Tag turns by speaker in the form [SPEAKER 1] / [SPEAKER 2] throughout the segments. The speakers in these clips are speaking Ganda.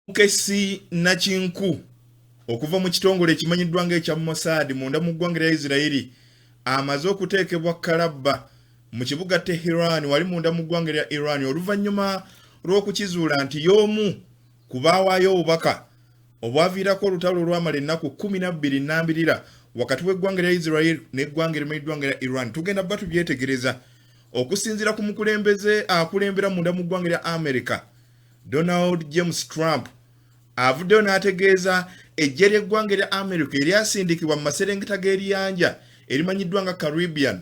[SPEAKER 1] Omukesi Nakinku okuva mu kitongole ekimanyiddwa ng'ekya Mossad munda mu ggwanga lya Isirairi amaze okuteekebwa kalabba mu kibuga Tehran wali munda mu ggwanga lya Iran oluvannyuma lw'okukizuula nti y'omu ku baawaayo obubaka obwaviirako olutalo olwamala ennaku 12 nnambirira wakati w'eggwanga lya Isirairi n'eggwanga erimanyiddwa lya Iran. Tugenda bba tubyetegereza okusinziira ku mukulembeze akulembera munda mu ggwanga lya America Donald James Trump avuddeyo n'ategeeza eggye ly'eggwanga lya America eryasindikibwa mu maserengeta g'eriyanja erimanyiddwa nga Caribbean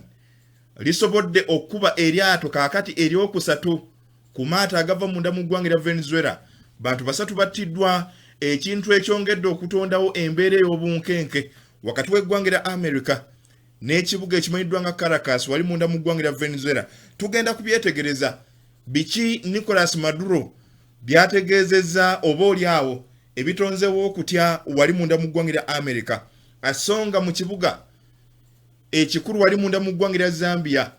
[SPEAKER 1] lisobodde okuba eryato kaakati eryokusatu ku maato agava munda mu ggwanga lya Venezuela. Bantu basatu battiddwa, ekintu ekyongedde okutondawo embeera ey'obunkenke wakati w'eggwanga lya America n'ekibuga ekimanyiddwa nga Caracas wali munda mu ggwanga lya Venezuela. Tugenda kubyetegereza biki Nicolas Maduro byategeezezza oba olyawo ebitonzewo okutya wali munda mu ggwanga lya America. Asonga mu kibuga ekikulu wali munda mu ggwanga lya Zambia,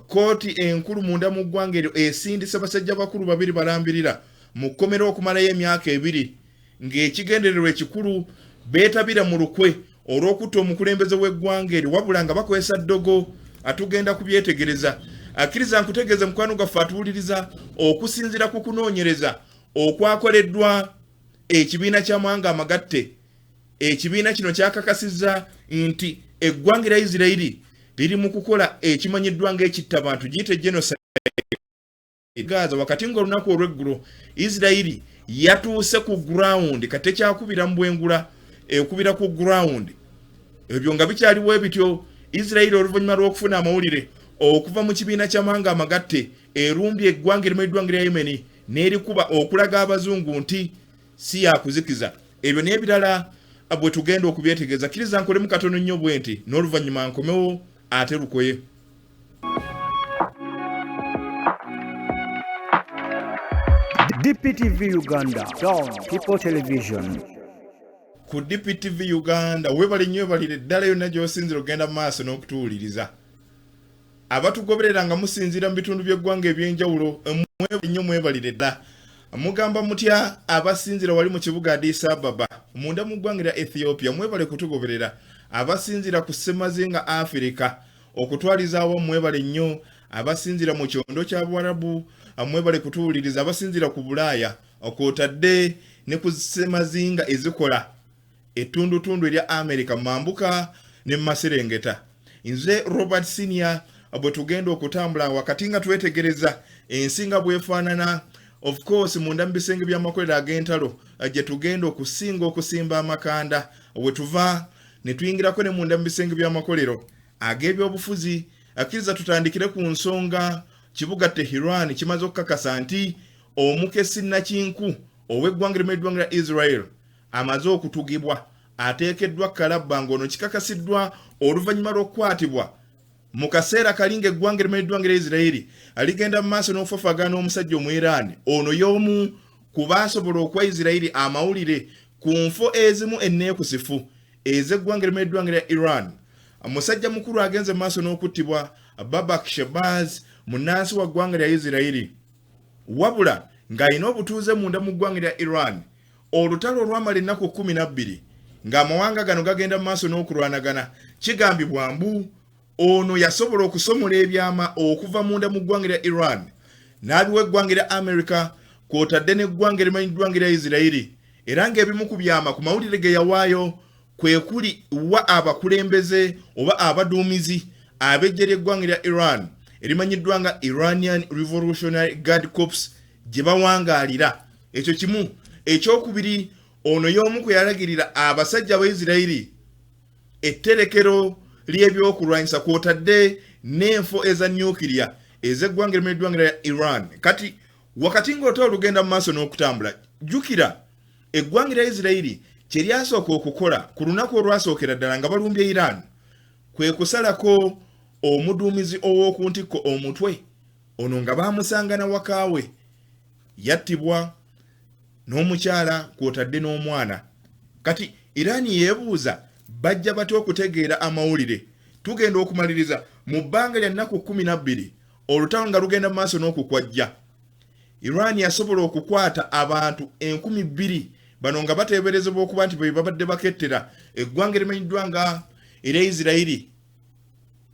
[SPEAKER 1] kooti enkulu munda mu ggwanga eryo esindise basajja bakulu babiri balambirira mu kkomera okumalayo emyaka 2 ng'ekigendererwa ekikulu beetabira mu lukwe olw'okutta omukulembeze w'eggwanga eryo wabula nga bakozesa ddogo. Atugenda kubyetegereza akkiriza nkutegeeze mukwano gaffe atuwuliriza okusinziira ku kunoonyereza okwakoleddwa ekibiina ky'amawanga amagatte. Ekibiina kino kyakakasizza nti eggwanga lya Isirairi liri mu kukola ekimanyiddwa ng'ekittabantu giyite genocide Gaza. Wakati ng'olunaku olw'eggulo Isirairi yatuuse ku ground kati tekyakubira mu bwengula ekubira ku ground. Ebyo nga bikyaliwo ebityo Isirairi oluvannyuma lw'okufuna amawulire okuva mu kibiina ky'amawanga amagatte erumbye eggwanga erimanyiddwa nga Yemen n'erikuba okulaga abazungu nti si yakuzikiza. Ebyo n'ebirala bwe tugenda okubyetegeeza. Kkiriza nkolemu katono nnyo bwe nti n'oluvannyuma nkomewo ate lukoye.
[SPEAKER 2] DPTV Uganda, Dawn People Television.
[SPEAKER 1] Ku DPTV Uganda webale nnyo ebalire ddala yonna gy'osinzira ogenda mu maaso n'okutuwuliriza. Abatugoberera nga musinziira mu bitundu by'eggwanga eby'enjawulo mwebale nnyo mwebalire dda. Mugamba mutya abasinzira wali mu kibuga Addis Ababa munda mu ggwanga lya Ethiopia mwebale kutugoberera. Abasinzira ku Ssemazinga Africa okutwaliza awo mwebale nnyo. Abasinzira mu kyondo kya Buwarabu mwebale kutuwuliriza. Abasinzira ku Bulaaya okwotadde ne ku Ssemazinga ezikola ettundutundu erya America mambuka ne Maserengeta. Nze Robert Senior bwe tugenda okutambula wakati nga twetegereza ensinga bwefaanana. Of course munda mu bisenge by'amakolero ag'entalo gye tugenda okusinga okusimba amakanda. Bwe tuva ne tuyingirako ne munda mu bisenge by'amakolero ag'ebyobufuzi. Akkiriza tutandikire ku nsonga kibuga Tehran kimaze okukakasa nti omukesi Nakinku ow'eggwanga erimanyiddwa nga Israel amaze okutugibwa ateekeddwa kalabba ng'ono kikakasiddwa oluvannyuma lw'okukwatibwa mu kaseera kalinga eggwanga erimanyiddwa nga Isirairi aligenda mu maaso n'okufafaagana omusajja Omu-Iran ono y'omu ku baasobola okuwa Isirairi amawulire ku nfo ezimu enneekusifu ez'eggwanga erimanyiddwa nga Iran. Omusajja mukulu agenze mu maaso n'okuttibwa Babak Shabazz munnansi wa ggwanga lya Isirairi wabula ng'alina obutuuze munda mu ggwanga lya Iran. Olutalo olwamala ennaku 12 ng'amawanga gano gagenda mu maaso n'okulwanagana kigambibwa mbu ono yasobola okusomola ebyama okuva munda mu ggwanga lya Iran n'abiwa eggwanga lya America kw'otadde n'eggwanga erimanyiddwa nga Isirairi. Era ng'ebimu ku byama ku mawulire ge yawaayo kwe kuli wa abakulembeze oba abaduumizi ab'eggye ly'eggwanga lya Iran erimanyiddwa nga Iranian Revolutionary Guard Corps gye bawangaalira. Ekyo kimu. Ekyokubiri ono y'omu kwe yalagirira abasajja ba Isirairi etterekero ly'ebyokulwanyisa kw'otadde n'enfo eza nyukiriya ez'eggwanga erimanyiddwa nga Iran. Kati wakati ng'olutalo lugenda mu maaso n'okutambula jjukira eggwanga lya Isirairi kye lyasooka okukola ku lunaku olwasookera ddala nga balumbye Iran kwe kusalako omuduumizi ow'oku ntikko omutwe. Ono nga baamusanga na wakaawe yattibwa n'omukyala kw'otadde n'omwana. Kati Iran yeebuuza bajja batya okutegeera amawulire. Tugenda okumaliriza mu bbanga lya nnaku 12 olutalo nga lugenda mu maaso n'okukwajja. Iran yasobola okukwata abantu 2,000 bano nga bateeberezebwa okuba nti bwe babadde bakettera eggwanga erimanyiddwa nga era Isirairi.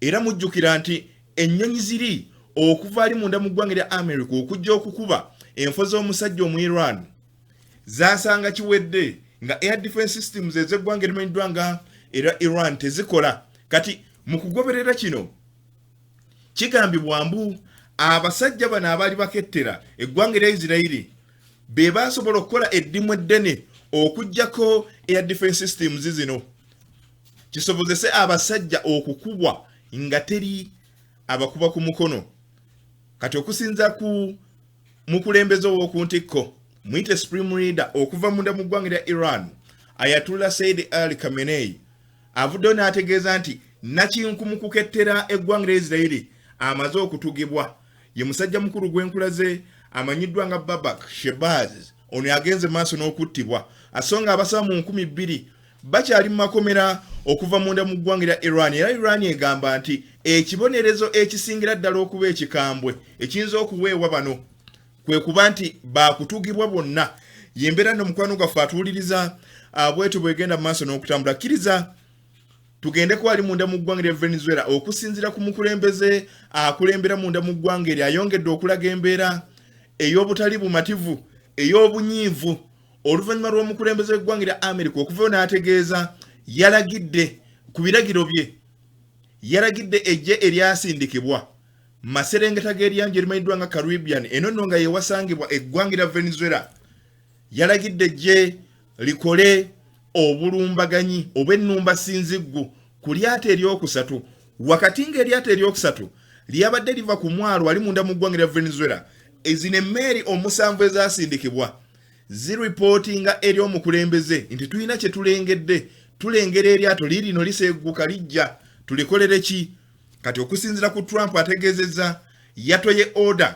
[SPEAKER 1] Era mujjukira nti ennyonyi ziri okuva ali munda mu ggwanga lya America okujja okukuba enfo z'omusajja omu Iran zaasanga kiwedde nga air defense systems ez'eggwanga erimanyiddwa nga era Iran tezikola. Kati mu kugoberera kino kigambibwa mbu abasajja bano abaali bakettera eggwanga lya Isirairi be basobola okukola eddimu eddene okujjako air defense systems zino kisobozese abasajja okukubwa nga teri abakuba ku mukono. Kati okusinza ku mukulembeze w'okuntikko mwite supreme leader okuva munda mu ggwanga lya Iran Ayatollah Said Ali Khamenei avuddeyo n'ategeeza nti nakinku mu kukettera eggwanga lya Isirairi amaze okutugibwa. Ye musajja mukulu gw'enkula ze amanyiddwa nga Babak Shebaz ono yagenze maaso n'okuttibwa asonga abasaba mu 2,000 bakyali mu makomera okuva munda mu ggwanga lya Iran. Era Iran egamba nti ekibonerezo ekisingira ddala okuba ekikambwe ekiyinza okuweebwa bano kwe kuba nti bakutugibwa bonna. Yembeera n'omukwano gwaffe atuwuliriza bwetu bwegenda mu maaso n'okutambula. Kkiriza tugende ko ali munda mu ggwanga lya Venezuela okusinzira ku mukulembeze akulembera munda mu ggwanga lya ayongedde okulaga embeera ey'obutali bumativu ey'obunyiivu oluvannyuma lw'omukulembeze w'eggwanga lya America okuvayo n'ategeeza yalagidde ku biragiro bye yalagidde ejje eryasindikibwa maserengeta g'eryanjye erimanyiddwa nga Caribbean eno nno nga yewasangibwa eggwanga lya Venezuela. Yalagidde ejje likole obulumbaganyi oba ennumba sinziggu ku lyato eryokusatu wakati ng'eryato eryokusatu lyabadde liva ku mwalo ali munda mu ggwanga lya Venezuela. Ezino emmeeri omusanvu ezasindikibwa ziripootinga eri omukulembeze nti tulina kye tulengedde tulengera eryato lirino liseegguka lijja tulikolere ki. Kati okusinzira ku Trump ategeezezza yatoye order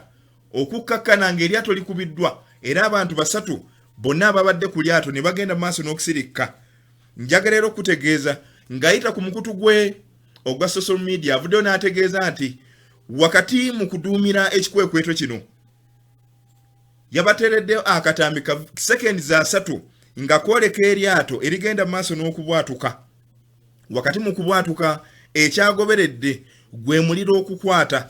[SPEAKER 1] okukkakkana ng'eryato likubiddwa era abantu basatu bonna ababadde ku lyato ne bagenda maaso n'okusirikka. Njagala era okutegeeza ng'ayita ku mukutu gwe ogwa social media avuddeyo n'ategeeza nti wakati mu kuduumira ekikwekweto kino yabateereddeyo akatambi ka sekendi za 3 nga kwoleka eryato erigenda maaso n'okubwatuka. Wakati mu kubwatuka ekyagoberedde gwe muliro okukwata.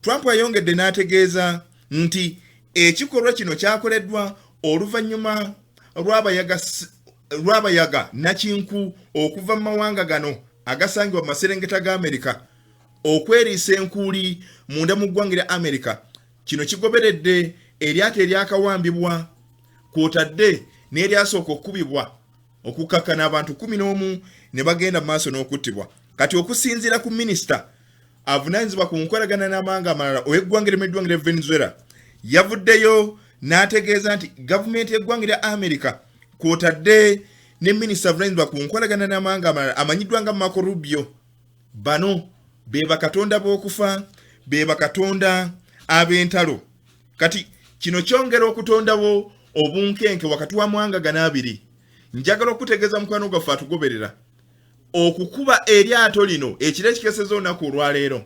[SPEAKER 1] Trump ayongedde n'ategeeza nti ekikolwa kino kyakoleddwa oluvannyuma lw'abayaga nakinku okuva mu mawanga gano agasangibwa mu maserengeta ga Amerika okweriisa enkuuli munda mu ggwanga lya Amerika. Kino kigoberedde eryato eryakawambibwa kwotadde n'eryasooka okukubibwa okukkakkana abantu 11 ne bagenda maaso n'okuttibwa. Kati okusinziira ku minisita avunaanyizibwa ku nkolagana n'amawanga amalala ow'eggwanga lya Venezuela yavuddeyo n'ategeeza nti gavumenti y'eggwanga lya Amerika kwotadde ne minisita avunaanyizibwa ku nkolagana n'amawanga amalala amanyiddwa nga Marco Rubio bano be bakatonda b'okufa be bakatonda ab'entalo. Kati kino kyongera okutondawo obunkenke wakati wa mawanga gano abiri. Njagala okutegeeza mukwano gwaffe atugoberera okukuba eryato lino ekiro ekikeseza olunaku olwaleero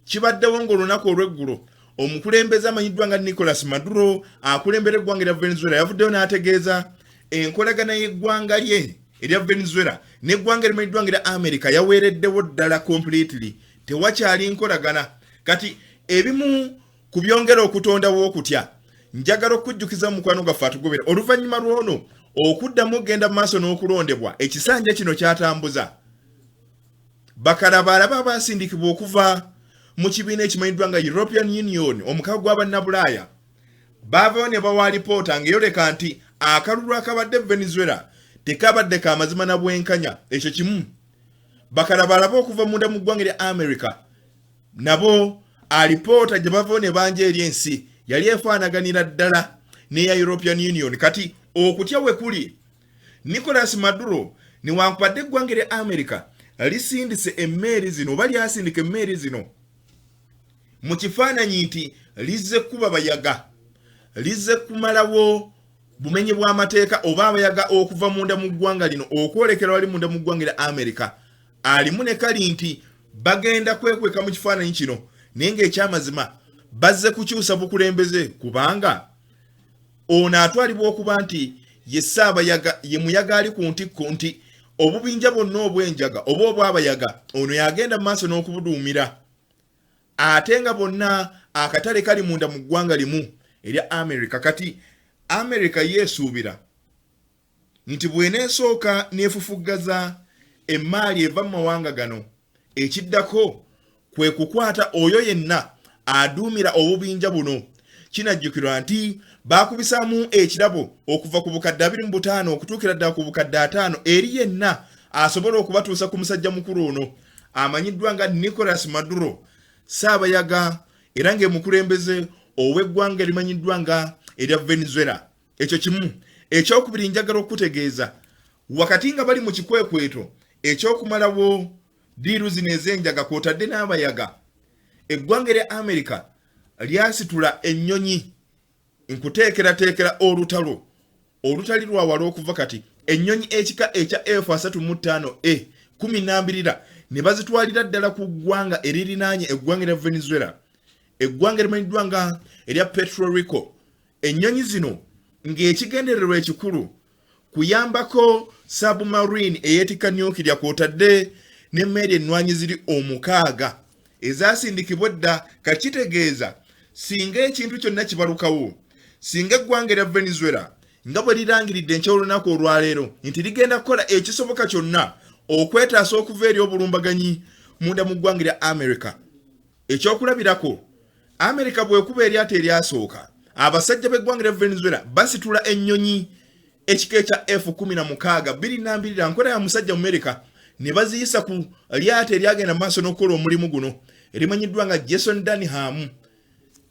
[SPEAKER 1] kibaddewo ng'olunaku olw'eggulo omukulembeze amanyiddwa nga Nicolas Maduro akulembera eggwanga lya Venezuela yavuddeyo n'ategeeza enkolagana y'eggwanga lye erya Venezuela n'eggwanga erimanyiddwa nga erya America yaweereddewo ddala completely tewakyali nkolagana. Kati ebimu ku byongera okutondawo okutya njagala okujjukiza mukwano gwaffe atugobera oluvannyuma lw'ono okuddamu ogenda maaso n'okulondebwa ekisanja kino kyatambuza bakalaba alaba abasindikibwa okuva mu kibiina ekimanyiddwa nga European Union omukago gw'abannabulaaya baavayo ne bawa alipoota ng'eyoleka nti akalulu akabadde Venezuela tekabadde ka mazima na bwenkanya. Ekyo kimu bakalaba alaba okuva munda mu ggwanga lya America nabo alipoota gye bavayo ne banja eri ensi yali efaanaganira ddala n'eya European Union. Kati okutya we kuli Nicolas Maduro newankubadde eggwanga lya America lisindise emmeeri zino oba lyasindika emmeeri zino mu kifaananyi nti lizze kuba bayaga lizze kumalawo bumenyi bw'amateeka oba abayaga okuva munda mu ggwanga lino okwolekera wali munda mu ggwanga lya America alimu ne kali nti bagenda kwekweka mu kifaananyi kino naye ng'ekyamazima bazze kukyusa bukulembeze kubanga ono atwalibwa okuba nti ye Ssaabayaga ye muyaga ali ku ntikko nti obubinja bonna obw'enjaga oba obw'abayaga ono yagenda mu maaso n'okubuduumira ate nga bonna akatale kali munda mu ggwanga limu erya America. Kati America yeesuubira nti bw'eneesooka neefufuggaza emmaali eva mu mawanga gano ekiddako kwe kukwata oyo yenna aduumira obubinja buno. Kinajjukirwa nti baakubisaamu ekirabo okuva ku bukadde 25 okutuukira ddala ku bukadde 5 eri yenna asobola okubatuusa ku musajja mukulu ono amanyiddwa nga Nicolas Maduro Ssaabayaga era ng'emukulembeze ow'eggwanga erimanyiddwa nga erya Venezuela. Ekyo kimu. Ekyokubiri njagala okutegeeza wakati nga bali mu kikwekweto ekyokumalawo diiru zino ez'enjaga kw'otadde n'abayaga, eggwanga erya America lyasitula ennyonyi nkuteekerateekera olutali lwa wala okuva kati ennyonyi ekika ekya F-35A 12 ne bazitwalira ddala ku ggwanga eririnaanye eggwanga erya Venezuela, eggwanga erimanyiddwa nga erya Puerto Rico. Ennyonyi zino ng'ekigendererwa ekikulu kuyambako submarine eyeetikka nyukirya kw'otadde n'emmeeri ennwanyi ziri 6 ezasindikibwa dda. Kakitegeeza singa ekintu kyonna kibalukawo, singa eggwanga erya Venezuela nga bwe lirangiridde eky'olunaku olwaleero nti ligenda kukola ekisoboka kyonna okwetaasa okuva eri obulumbaganyi munda mu ggwanga erya America. Ekyokulabirako, America bw'ekuba eryato eryasooka, abasajja b'eggwanga erya Venezuela basitula ennyonyi ekika ekya F-16 22 nkola ya musajja mu America ne baziyisa ku lyato eryagenda mu maaso n'okukola omulimu guno erimanyiddwa nga Jason Dunham.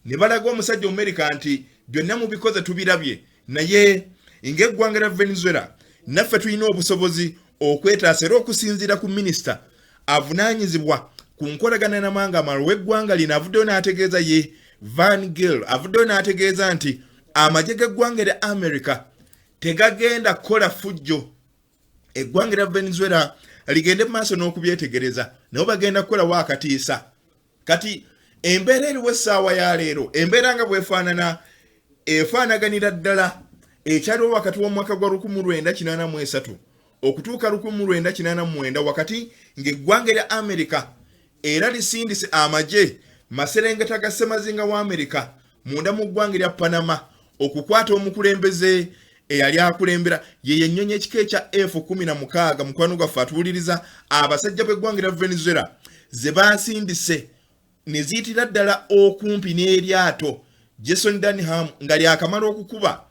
[SPEAKER 1] Ne balaga omusajja mu America nti byonna mu bikoze tubirabye, naye ng'eggwanga erya Venezuela naffe tulina obusobozi okwetaasa era okusinziira ku minisita avunaanyizibwa ku nkolagana n'amawanga amalala w'eggwanga lino avuddeyo n'ategeeza ye Van Gill avuddeyo n'ategeeza nti amagye g'eggwanga erya America tegagenda kukola fujjo eggwanga erya Venezuela ligende mu maaso n'okubyetegereza nabo bagenda kukola waakatiisa. Kati embeera eriwo essaawa ya leero, embeera nga bwefaanana efaanaganira ddala ekyaliwo wakati w'omwaka gwa 1983 okutuuka 1989 wakati ng'eggwanga erya America era lisindise amagye maserengeta ga ssemazinga wa America munda mu ggwanga erya Panama okukwata omukulembeze eyali akulembera ye yennyonyi ekika ekya F-16 mukwano gwaffe atuwuliriza abasajja b'eggwanga erya Venezuela ze baasindise ne ziyitira ddala okumpi n'eryato Jason Dunham nga lyakamala okukuba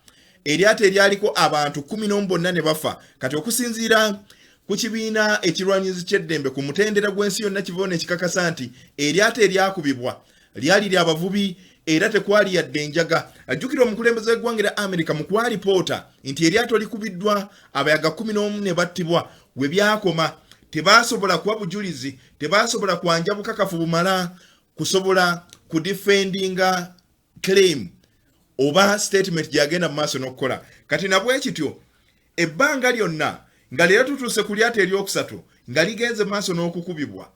[SPEAKER 1] eryato eryaliko abantu 10 bonna ne bafa. Kati okusinziira ku kibiina ekirwanyizi ky'eddembe ku mutendera gw'ensi yonna kivoona ekikakasa nti eryato eryakubibwa lyali lyabavubi era tekwali yadde enjaga. Ajjukira omukulembeze w'eggwanga erya America mu kwalipoota nti eryato likubiddwa abayaga 11 ne battibwa we byakoma. Tebaasobola kuwa bujulizi, tebaasobola kwanja bukakafu bumala kusobola kudifendinga claim oba statement gyagenda mu maaso n'okukola. Kati nabwe kityo ebbanga lyonna nga leero tutuuse ku lyato eryokusatu nga ligenze maaso n'okukubibwa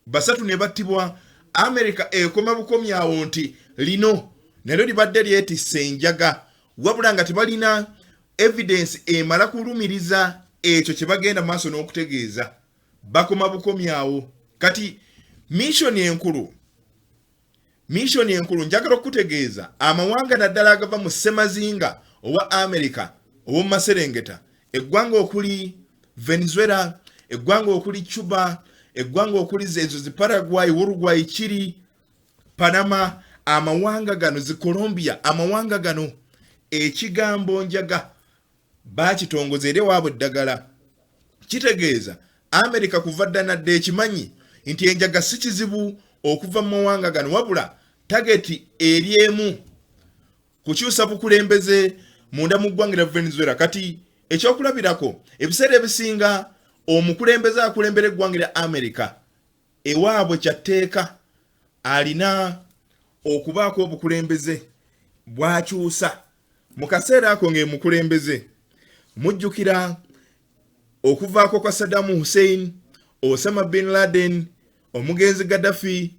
[SPEAKER 1] basatu ne battibwa, America ekoma bukomyawo nti lino nalyo libadde lyetisse enjaga wabula nga tebalina evidence emala kulumiriza ekyo kye bagenda maaso n'okutegeeza, bakoma bukomyawo. Kati mission enkulu njagala okutegeeza amawanga naddala agava mu ssemazinga owa America oba mu maserengeta, eggwanga okuli Venezuela, eggwanga okuli Cuba, eggwanga okuli ezo zi Paraguay, Uruguay, Chile, Panama, amawanga gano zi Colombia, amawanga gano ekigambo njaga baakitongoza eri waabwe eddagala. Kitegeeza America kuva dda nadde ekimanyi nti enjaga si kizibu okuva mu mawanga gano wabula tageti eri emu kukyusa bukulembeze munda mu ggwanga erya Venezuela. Kati ekyokulabirako ebiseera ebisinga omukulembeze akulembera eggwanga erya America ewaabwe kyatteeka alina okubaako obukulembeze bwakyusa. Mu kaseera ako ng'emukulembeze mujjukira okuvaako kwa Saddam Hussein, Osama bin Laden, omugenzi Gaddafi,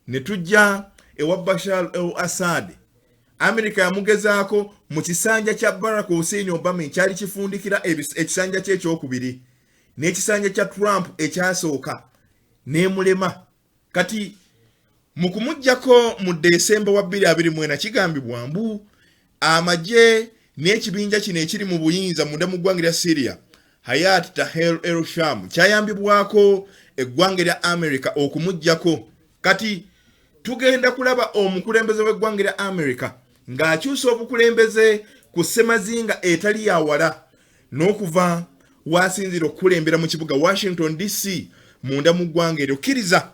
[SPEAKER 1] ne tujja ewa Bashar al-Assad. America yamugezaako mu kisanja kya Barack Hussein Obama ekyali kifundikira ekisanja kye ekyokubiri n'ekisanja kya Trump ekyasooka n'emulema. Kati mu kumuggyako mu Desemba wa 2024 kigambibwa mbu amagye n'ekibinja kino ekiri mu buyinza munda mu ggwanga lya Syria Hayat Tahrir el-Sham kyayambibwako eggwanga lya America okumuggyako. Kati tugenda kulaba omukulembeze w'eggwanga lya America ng'akyusa obukulembeze ku ssemazinga etali yawala n'okuva wasinzira okukulembera mu kibuga Washington DC munda mu ggwanga eryo. Kkiriza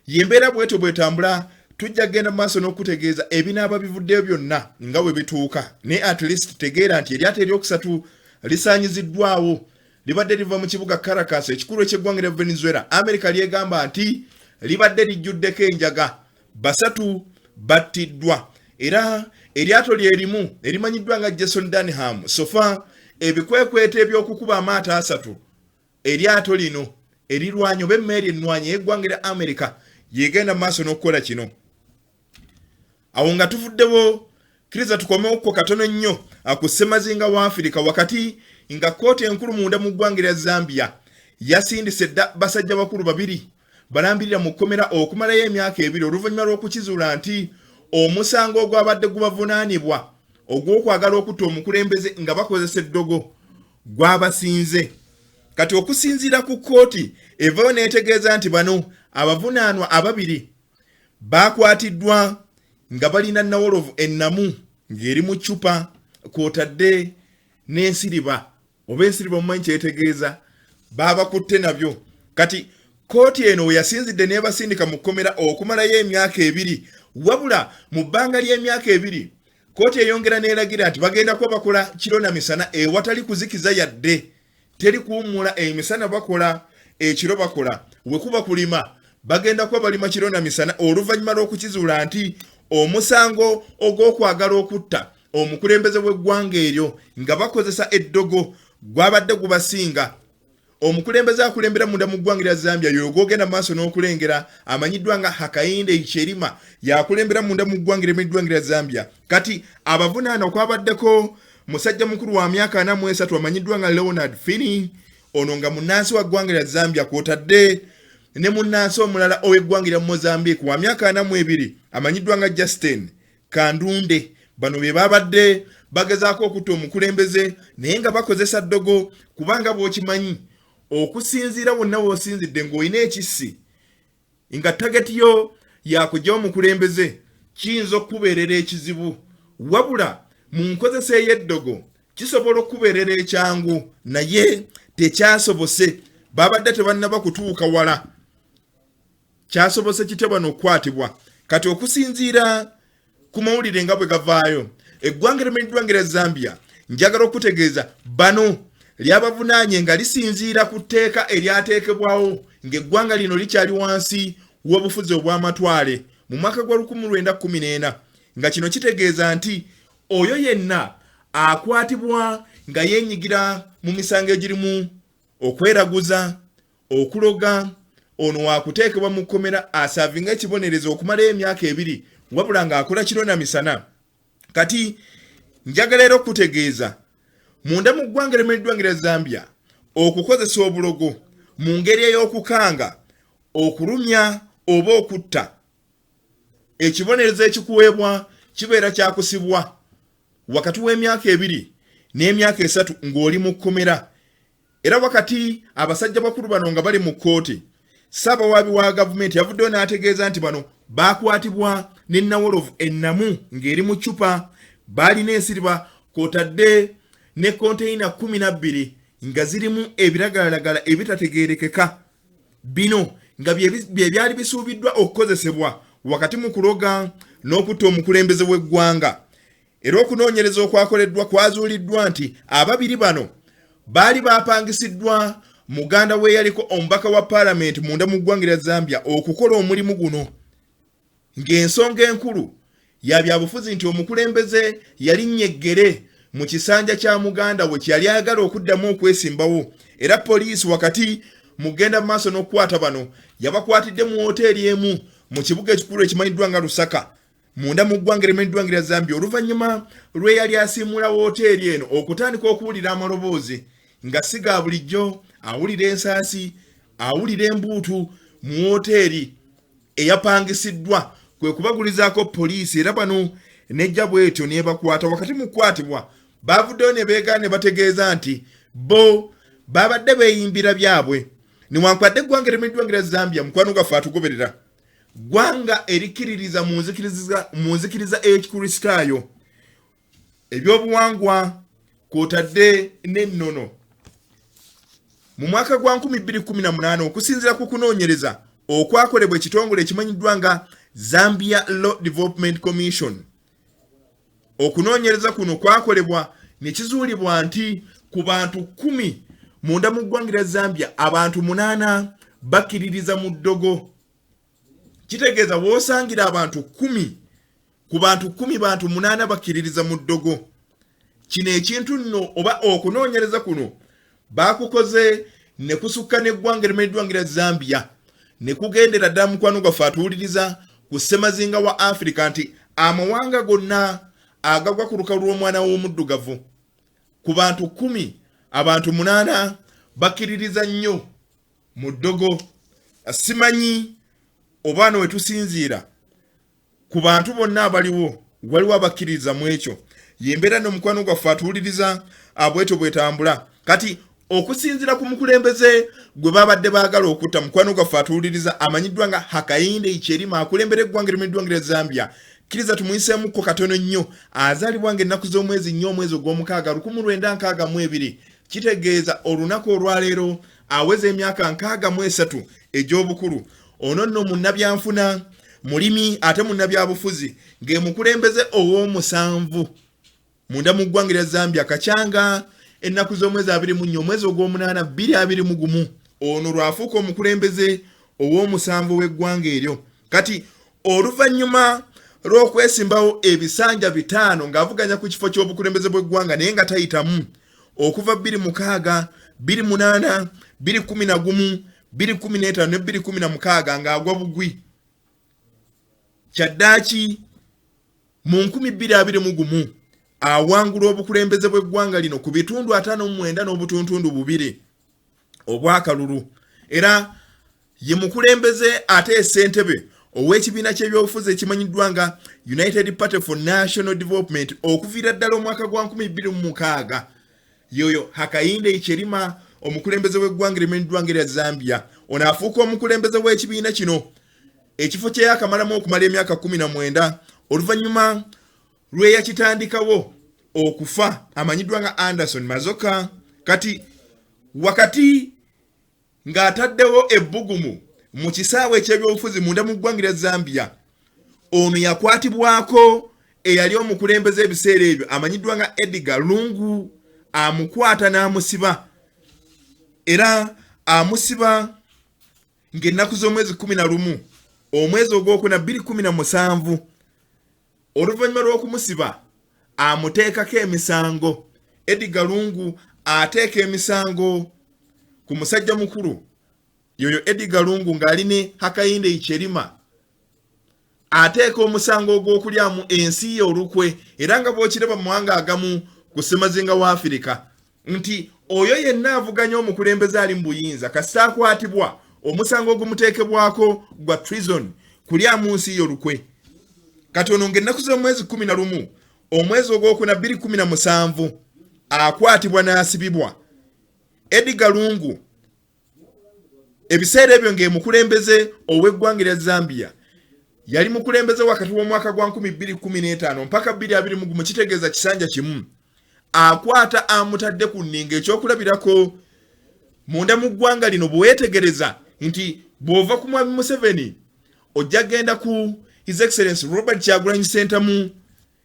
[SPEAKER 1] yembeera bwetyo bwetambula tujja genda maaso n'okutegeeza ebinaaba bivuddeyo byonna nga bwe bituuka ne at least tegeera nti eryato eryokusatu lisaanyiziddwawo libadde liva mu kibuga Caracas ekikulu eky'eggwanga lya Venezuela. America lyegamba nti libadde lijjuddeko enjaga basatu battiddwa era eryato lyerimu erimanyiddwa nga Jason Dunham sofa ebikwekwete ebyokukuba amaato asatu eryato lino erirwanya oba emmeeri ennwanya y'eggwanga lya America yegenda maaso n'okukola kino. Awo nga tuvuddewo kkiriza tukomewo katono nnyo ku ssemazinga wa Afirika wakati nga kkooti enkulu munda mu ggwanga lya Zambia yasindise basajja bakulu babiri balambirira mu kkomera okumalayo emyaka 2 oluvannyuma lw'okukizuula nti omusango ogwabadde gubavunaanibwa ogw'okwagala okutta omukulembeze nga bakozesa eddogo gwabasinze. Kati okusinziira ku kkooti evaayo n'etegeeza nti bano abavunaanwa ababiri baakwatiddwa nga balina nawolovu ennamu ng'eri mu ccupa kw'otadde n'ensiriba oba ensiriba mumanyi kyetegeeza baabakutte nabyo. Kati kkooti eno we yasinzidde n'ebasindika mu kkomera okumalayo emyaka 2 wabula mu bbanga ly'emyaka 2 kkooti eyongera n'eragira nti bagenda kuba bakola kiro na misana ewatali kuzikiza yadde teri kuwummula emisana bakola ekiro bakola we kuba kulima bagenda kuba balima kiro na misana oluvannyuma lw'okukizuula nti omusango ogw'okwagala okutta omukulembeze w'eggwanga eryo nga bakozesa eddogo gwabadde gubasinga. Omukulembeze akulembera munda mu ggwanga lya Zambia y'ogenda maaso n'okulengera amanyiddwa nga Hakainde Hichilema yakulembera munda mu ggwanga lya Zambia. Kati abavunaana okwabaddeko musajja mukulu wa myaka 43 amanyiddwa nga Leonard Fini ono nga munnansi wa ggwanga lya Zambia kw'otadde ne munnansi omulala ow'eggwanga lya Mozambique wa myaka 42 amanyiddwa nga Justin Kandunde. Bano be babadde bagezaako okutta omukulembeze naye nga bakozesa ddogo kubanga bw'okimanyi okusinziira wonna w'osinzidde ng'olina ekissi nga tageti yo yakujja omukulembeze kiyinza okukubeerera ekizibu wabula mu nkozesa ey'eddogo kisobola okukubeerera ekyangu naye tekyasobose babadde tebannaba kutuuka wala kyasobose kitebwa n'okukwatibwa. Kati okusinziira ku mawulire nga bwe gavaayo eggwanga lya Zambia njagala okutegeeza bano lyabavunaanye nga lisinziira ku tteeka eryateekebwawo ng'eggwanga lino likyali wansi w'obufuzi obw'amatwale mu mwaka gwa 1914 nga kino kitegeeza nti oyo yenna akwatibwa nga yeenyigira mu misango egirimu okweraguza okuloga ono waakuteekebwa mu kkomera asaavinga ekibonerezo okumalayo emyaka 2 wabula ng'akola kiro na misana. Kati njagala era okutegeeza munda mu ggwanga lya Zambia okukozesa obulogo mu ngeri ey'okukanga okulumya oba okutta ekibonerezo ekikuweebwa kibeera kyakusibwa wakati w'emyaka 2 n'emyaka 3 ng'oli mu kkomera. Era wakati abasajja bakulu bano nga bali mu kkooti Ssaabawabi wa gavumenti yavuddeyo n'ategeeza nti bano baakwatibwa ne nawolovu ennamu ng'eri mu ccupa baalina ensiriba kw'otadde ne konteyina 12 nga zirimu ebiragalalagala ebitategeerekeka. Bino nga bye byali bisuubiddwa okukozesebwa wakati mu kuloga n'okutta omukulembeze w'eggwanga. Era okunoonyereza okwakoleddwa kwazuuliddwa nti ababiri bano baali baapangisiddwa muganda we yaliko omubaka wa parliament munda mu ggwanga lya Zambia okukola omulimu guno. Ng'ensonga enkulu ya byabufuzi nti omukulembeze yali nyeggere mu kisanja kya muganda we kyali ayagala okuddamu okwesimbawo. Era poliisi wakati mugenda maaso n'okukwata bano yabakwatidde mu hoteeri emu mu kibuga ekikulu ekimanyiddwa nga Lusaka munda mu ggwanga ly'eddwanga lya Zambia oluvannyuma lwe yali asiimula wooteeri eno okutandika okuwulira amaloboozi nga si ga bulijjo, awulira ensaasi, awulira embuutu mu wooteeri eyapangisiddwa kwe kubagulizaako poliisi era bano nejja bwetyo nebakwata. Wakati mu kukwatibwa bavuddeyo ne beegaana ne bategeeza nti bo babadde beeyimbira byabwe newankubadde eggwanga ly'eddwanga lya Zambia mukwano gwaffe atugoberera ggwanga erikkiririza mu nzikiriza ey'ekikristaayo ebyobuwangwa kw'otadde n'ennono. Mu mwaka gwa 2018 okusinziira ku kunoonyereza okwakolebwa ekitongole ekimanyiddwa nga Zambia Law Development Commission, okunoonyereza kuno kwakolebwa ne kizuulibwa nti ku bantu 10 munda mu ggwanga lya Zambia abantu 8 bakkiririza mu ddogo. Kitegeeza woosangira abantu 10 ku bantu 10 bantu 8 bakkiririza mu ddogo. Kino ekintu nno oba okunoonyereza kuno baakukoze ne kusukka n'eggwanga ly'eddwanga lya Zambia ne kugendera ddala mukwano gwaffe atuwuliriza ku ssemazinga wa Africa nti amawanga gonna agagwa ku lukalu lw'omwana w'omuddugavu ku bantu 10 abantu 8 bakkiririza nnyo mu ddogo. Simanyi obaana we tusinziira ku bantu bonna abaliwo waliwo abakkiririza mu ekyo. Yembeera n'omukwano gwaffe atuwuliriza abwetyo bwetambula. Kati okusinziira ku mukulembeze gwe babadde baagala okutta mukwano gwaffe atuwuliriza amanyiddwa nga Hakainde Hichilema akulembera eggwanga ly'eddwanga lya Zambia. Kkiriza tumuyiseemukko katono nnyo azaalibwa ng'ennaku z'omwezi nnyo omwezi ogw'omukaaga 1962. Kitegeeza olunaku olwaleero aweza emyaka 63 egy'obukulu. Ono nno munnabyanfuna mulimi ate munnabyabufuzi ng'emukulembeze ow'omusanvu munda mu ggwanga lya Zambia Kachanga ennaku z'omwezi 24 omwezi ogw'omunaana 2021. Ono lwafuuka omukulembeze ow'omusanvu w'eggwanga eryo. Kati oluvannyuma lw'okwesimbawo ebisanja 5 ng'avuganya ku kifo ky'obukulembeze bw'eggwanga naye nga tayitamu okuva 2006, 2008, 2011, 2015 ne 2016 ng'agwa bugwi. Kyaddaaki mu 2021 awangula obukulembeze bw'eggwanga lino ku bitundu 59 n'obutuntundu 2 obwakalulu. Era ye mukulembeze ate ssentebe ow'ekibiina ky'ebyobufuzi ekimanyiddwa nga United Party for National Development okuviira ddala omwaka gwa 2006. Yoyo Hakainde Hichilema omukulembeze w'eggwanga ly'eddwanga lya Zambia. Ono afuuka omukulembeze w'ekibiina kino ekifo kye yakamalamu okumala emyaka 19 oluvannyuma lwe yakitandikawo okufa amanyiddwa nga Anderson Mazoka. Kati wakati ng'ataddewo ebbugumu mu kisaawe eky'ebyobufuzi munda mu ggwanga lya Zambia, ono yakwatibwako eyali omukulembeze ebiseera ebyo amanyiddwa nga Edgar Lungu amukwata n'amusiba. Era amusiba ng'ennaku z'omwezi 11 omwezi ogwokuna 2017. Oluvannyuma lw'okumusiba amuteekako emisango. Edgar Lungu ateeka emisango ku musajja mukulu yoyo Edgar Lungu ng'ali ne Hakainde Hichilema ateeka omusango ogw'okulyamu ensi ye olukwe era nga bw'okiraba mu mawanga agamu ku ssemazinga wa Africa nti oyo yenna avuganya omukulembeze ali mu buyinza kasita akwatibwa omusango ogumuteekebwako gwa treason kulyamu nsi ye olukwe. Kati ono ng'ennaku z'omwezi 11 omwezi ogwokuna 2017 akwatibwa n'asibibwa. Edgar Lungu ebiseera ebyo ng'emukulembeze ow'eggwanga lya Zambia yali mukulembeze wakati w'omwaka gwa 2015 mpaka 2021. Kitegeeza kisanja kimu akwata amutadde ku nninga. Ekyokulabirako munda mu ggwanga lino bwewetegereza nti bw'ova ku Mwami Museveni ojja genda ku His Excellency Robert Kyagulanyi Ssentamu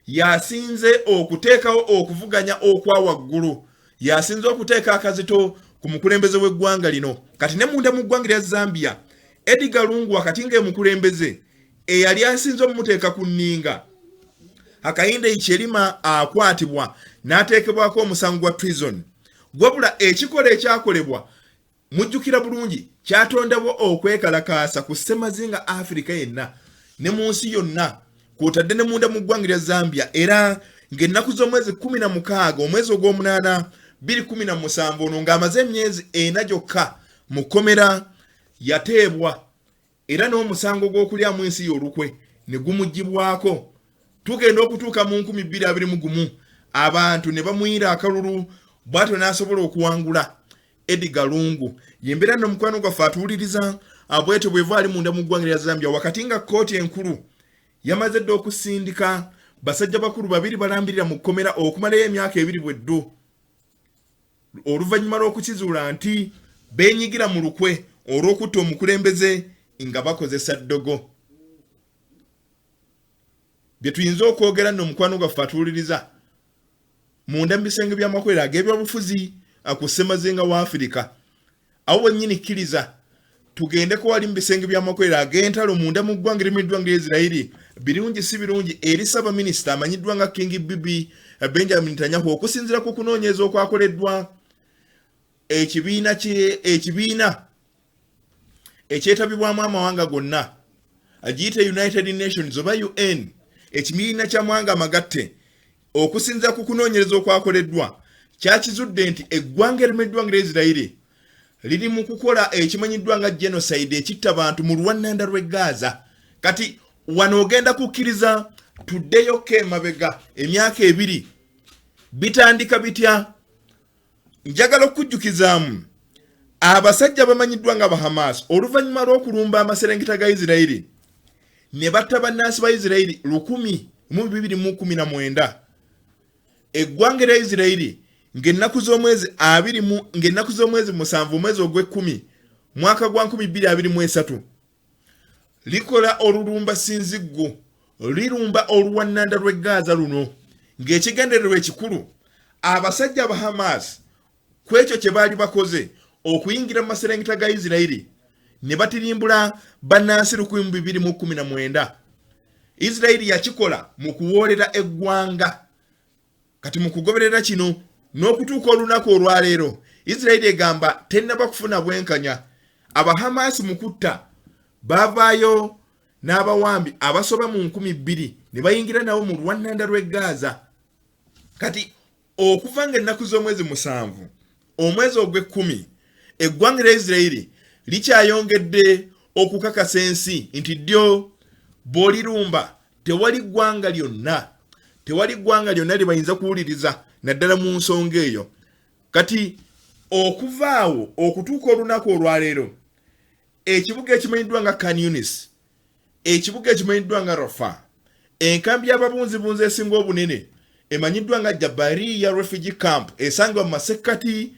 [SPEAKER 1] yasinze okuteekawo okuvuganya okwa waggulu. Yasinze okuteeka akazito ku mukulembeze w'eggwanga lino. Kati ne munda mu ggwanga lya Zambia Edgar Lungu wakati ng'emukulembeze eyali asinze omuteeka ku nninga Hakainde Hichilema akwatibwa n'ateekebwako omusango gwa treason. Gwabula ekikola ekyakolebwa mujjukira bulungi kyatondawo okwekalakaasa ku ssemazinga Africa yenna ne mu nsi yonna kwotadde ne munda mu ggwanga lya Zambia era ng'ennaku z'omwezi 16 omwezi ogw'omunaana 2017 ono ng'amaze emyezi 4 gyokka mu kkomera yateebwa era n'omusango gw'okulyamu ensi y'olukwe ne gumugibwako. Tugenda okutuuka mu 2021 abantu ne bamuyira akalulu bw'atyo n'asobola okuwangula Edgar Lungu. Yembeera nno mukwano gwaffe atuwuliriza abwete bweva ali munda mu ggwanga lya Zambia wakati nga kkooti enkulu yamaze dde okusindika basajja bakulu 2 balambirira mu kkomera okumalayo emyaka 2 bweddu oluvannyuma lw'okukizuula nti beenyigira mu lukwe olw'okutta omukulembeze nga bakozesa ddogo. Bye tuyinza okwogera nno mukwano gwaffe atuwuliriza munda mu bisenge by'amakolero ag'ebyobufuzi ku ssemazinga wa Afirika awo wennyini kkiriza tugende ko wali mu bisenge by'amakolero ag'entalo munda mu ggwanga erimiddwa nga Isirairi birungi si birungi eri Ssaabaminisita amanyiddwa nga King Bibi Benjamin Netanyahu okusinziira ku kunoonyereza okwakoleddwa ekibiina ekyetabibwamu amawanga gonna agiyita United Nations oba UN ekibiina ky'amawanga amagatte okusinziira ku kunoonyereza okwakoleddwa kyakizudde nti eggwanga erimiddwa nga Isirairi liri mu kukola ekimanyiddwa nga genocide ekitta abantu mu Rwanda rw'e Gaza. Kati wano ogenda kukkiriza tuddeyo emabega emyaka 2 bitandika bitya? Njagala okujjukizaamu abasajja bamanyiddwa nga Hamas oluvannyuma lw'okulumba amaserengeta ga Isirairi ne batta bannansi ba Isirairi 1,219. Eggwanga lya Isirairi ng'ennaku z'omwezi 7 omwezi ogw'ekkumi mwaka gwa 2023 likola olulumba sinziggo lirumba oluwannanda rw'e Gaza luno ng'ekigendererwa ekikulu abasajja ba Hamas kwekyo kye baali bakoze okuyingira mu maserengeta ga Isirairi ne batirimbula bannansi 2019. Isirairi yakikola mu kuwoolera eggwanga. Kati mu kugoberera kino n'okutuuka olunaku olwaleero Isirairi egamba tennaba kufuna bwenkanya. Aba Hamas mu kutta baavaayo n'abawambi abasoba mu 2,000 ne bayingira nabo mu Rwanda rw'e Gaza. Kati okuva ng'ennaku z'omwezi 7 omwezi ogw'ekkumi eggwanga lya Isirairi likyayongedde okukakasa ensi nti ddyo bw'olirumba tewali ggwanga lyonna lye bayinza kuwuliriza naddala mu nsonga eyo. Kati okuvaawo okutuuka olunaku olwaleero ekibuga ekimanyiddwa nga Khan Yunis, ekibuga ekimanyiddwa nga Rafah, enkambi y'ababunzibunzi esinga obunene emanyiddwa nga Jabaaliya Refugee Camp esangibwa mu masekkati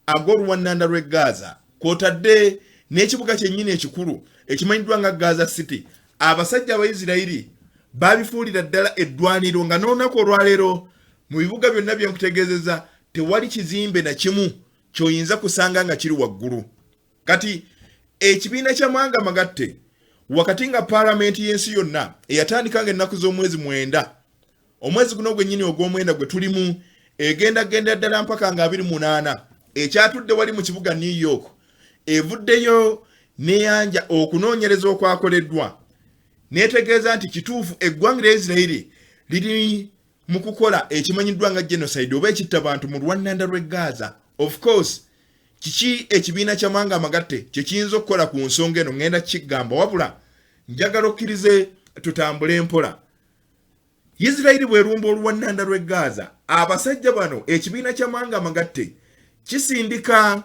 [SPEAKER 1] ag'oluwannanda rw'e Gaza kwotadde n'ekibuga kyennyini ekikulu ekimanyiddwa nga Gaza City abasajja aba Isirairi babifuulira ddala eddwaniro nga n'olunaku olwaleero mu bibuga byonna bye nkutegeezeza tewali kizimbe na kimu ky'oyinza kusanga nga kiri waggulu. Kati ekibiina ky'amawanga amagatte wakati nga paalamenti y'ensi yonna eyatandika ng'ennaku z'omwezi 9 omwezi guno gwennyini ogw'omwenda gwe tulimu egenda ddala mpaka nga 28 ekyatudde wali mu kibuga New York evuddeyo n'eyanja okunoonyereza okwakoleddwa neetegeeza nti kituufu eggwanga lya Isirairi liri mu kukola ekimanyiddwa nga genocide oba ekitta abantu mu Rwanda rw'e Gaza. Of course kiki ekibiina ky'amawanga amagatte kye kiyinza okukola ku nsonga eno ngenda kigamba wabula njagala okkirize tutambule mpola. Isirairi bw'erumba oluwannanda rw'e Gaza abasajja bano ekibiina ky'amawanga amagatte kisindika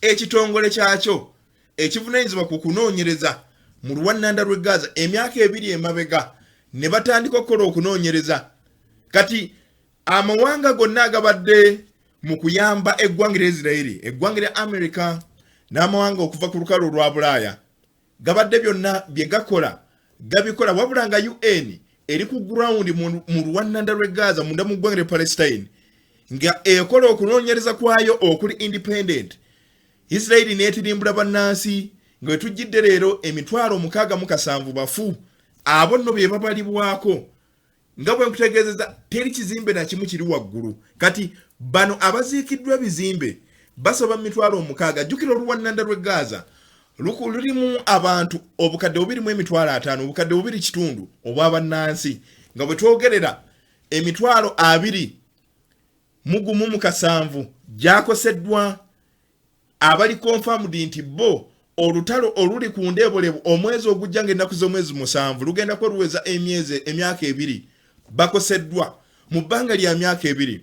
[SPEAKER 1] ekitongole kyakyo ekivunaanyizibwa ku kunoonyereza mu luwannanda rw'e Gaza emyaka 2 emabega ne batandika okukola okunoonyereza. Kati amawanga gonna agabadde mu kuyamba eggwanga lya Isirairi, eggwanga lya Amerika n'amawanga okuva ku lukalu olwa Bulaaya gabadde byonna bye gakola gabikola wabula nga UN eri ku ground mu luwannanda rw'e Gaza munda mu ggwanga lya Palestine nga ekola okunoonyereza kwayo okuli independent. Isirairi neetirimbula bannansi nga wetujjidde leero 67,000 bafu abo nno bye babalibwako nga bwe nkutegeezeza teri kizimbe na kimu kiri waggulu. Kati bano abaziikiddwa bizimbe basoba 60,000. Jjukira oluwannanda rw'e Gaza lulimu abantu obukadde 2.5 obukadde 2.5 obw'abannansi nga bwe twogerera emitwalo 2.7 gyakoseddwa abali confirmed nti bo olutalo oluli ku Ndeebolebu omwezi ogujja ng'ennaku z'omwezi 7 lugenda kweruweza emyaka 2 bakoseddwa mu bbanga lya myaka 2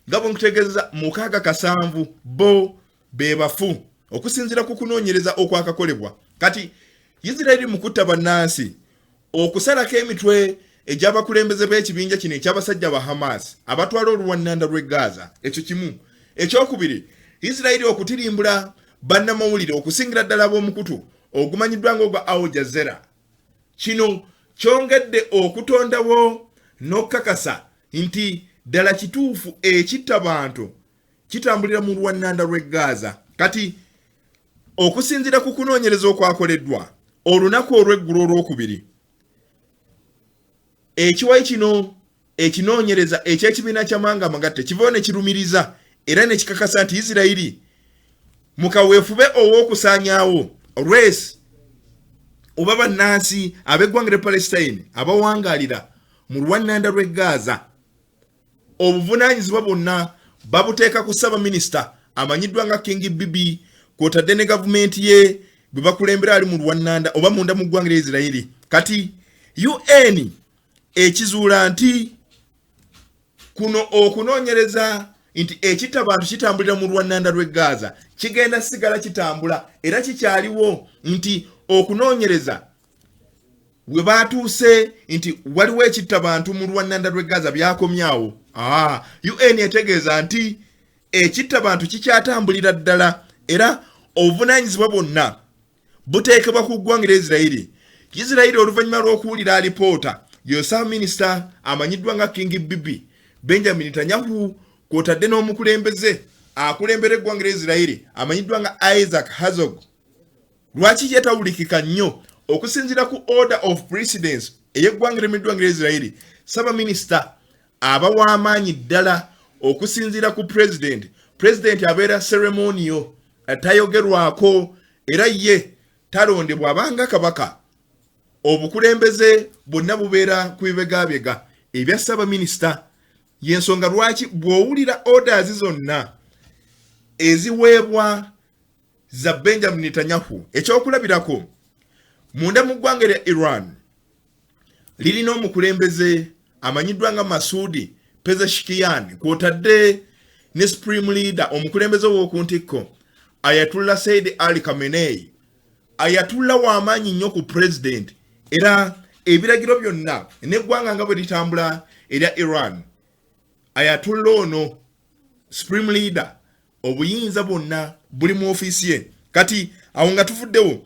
[SPEAKER 1] nga bwe nkutegeeza 607 bo bebafu okusinziira ku kunoonyereza okwakakolebwa. Kati Israeli mu kutta bannansi okusalako emitwe egy'abakulembeze b'ekibinja kino eky'abasajja ba Hamas abatwala oluwannanda lw'e Gaza. Ekyo kimu. Ekyokubiri, Israeli okutirimbula bannamawulire okusingira ddala ab'omukutu ogumanyiddwa ng'ogwa Al Jazeera. Kino kyongedde okutondawo n'okukakasa nti ddala kituufu ekitta bantu kitambulira mu luwannanda lw'e Gaza. Kati okusinziira ku kunoonyereza okwakoleddwa olunaku olw'eggulu olwokubiri, ekiwayi kino ekinoonyereza eky'ekibiina ky'amawanga amagatte kivaayo ne kirumiriza era ne kikakasa nti Isirayiri mu kaweefube ow'okusaanyaawo race oba bannansi ab'eggwanga lya Palestine abawangaalira mu luwannanda lw'e Gaza obuvunaanyizibwa bwonna babuteeka ku Ssaabaminisita amanyiddwa nga King Bibi kw'otadde ne gavumenti ye bwe bakulembera ali mu luwannanda oba munda mu ggwanga lya Isirayiri. Kati UN ekizuula nti kuno okunoonyereza nti ekitta bantu kitambulira mu luwannanda lw'e Gaza kigenda sigala kitambula era kikyaliwo nti okunoonyereza we batuuse nti waliwo ekitta bantu mu luwannanda lw'e Gaza byakomyawo. UN etegeeza nti ekitta bantu kikyatambulira ddala era obuvunaanyizibwa bwonna buteekebwa ku ggwanga lya Isirayiri. Isirayiri oluvannyuma lw'okuwulira alipoota Ssaabaminisita amanyiddwa nga King Bibi Benjamin Netanyahu kw'otadde n'omukulembeze akulembera eggwanga lya Isirayiri amanyiddwa nga Isaac Herzog lwaki yetawulikika nnyo okusinziira ku order of precedence ey'eggwanga lya Isirayiri. Ssaabaminisita aba w'amaanyi ddala okusinziira ku president abeera ceremonial atayogerwako era ye talondebwa abanga kabaka. Obukulembeze bwonna bubeera ku bibegaabega ebya Ssaabaminisita. Y'ensonga lwaki bw'owulira orders zonna eziweebwa za Benjamin Netanyahu, ekyokulabirako munda mu ggwanga lya Iran lirina omukulembeze amanyiddwa nga Masoud Pezeshkian kw'otadde ne supreme leader omukulembeze w'okuntikko Ayatollah Said Ali Khamenei. Ayatollah w'amaanyi nnyo ku president era ebiragiro byonna n'eggwanga nga bwe litambula erya Iran. Ayatollah ono supreme leader obuyinza bwonna buli mu ofiisi ye. Kati awo nga tuvuddewo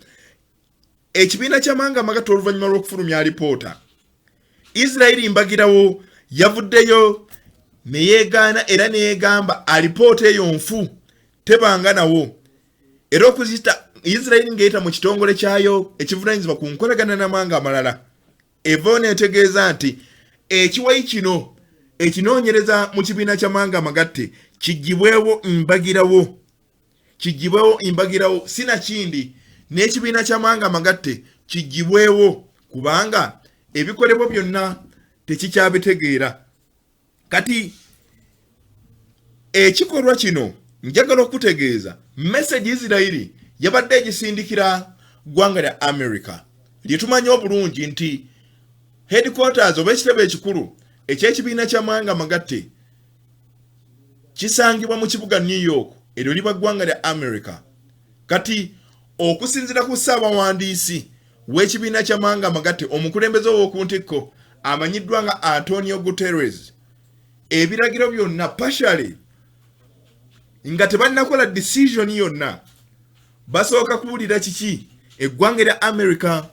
[SPEAKER 1] ekibiina ky'amawanga amagatte oluvannyuma lw'okufulumya alipoota, Isirayiri mbagirawo yavuddeyo ne yeegaana era ne yeegamba alipoota eyo nfu tebanga nawo era okuzita Isirayiri ng'eyita mu kitongole kyayo ekivunaanyizibwa ku nkolagana n'amawanga amalala. Evaayo neetegeeza nti ekiwayi kino ekinoonyereza mu kibiina ky'amawanga amagatte kiggibwewo mbagirawo sinakindi n'ekibiina ky'amawanga amagatte kiggibwewo kubanga ebikolebwa byonna tekikyabitegeera. Kati ekikolwa kino njagala okutegeeza message Isirayiri yabadde egisindikira ggwanga lya America lyetumanyi obulungi nti headquarters oba ekitebe ekikulu eky'ekibiina ky'amawanga amagatte kisangibwa mu kibuga New York eryo liba ggwanga lya America. Kati okusinziira ku ssaabawandiisi w'ekibiina ky'amawanga amagatte omukulembeze w'okuntikko amanyiddwa nga Antonio Guterres, ebiragiro byonna partially nga tebannakola decision yonna basooka kuwulira kiki eggwanga lya America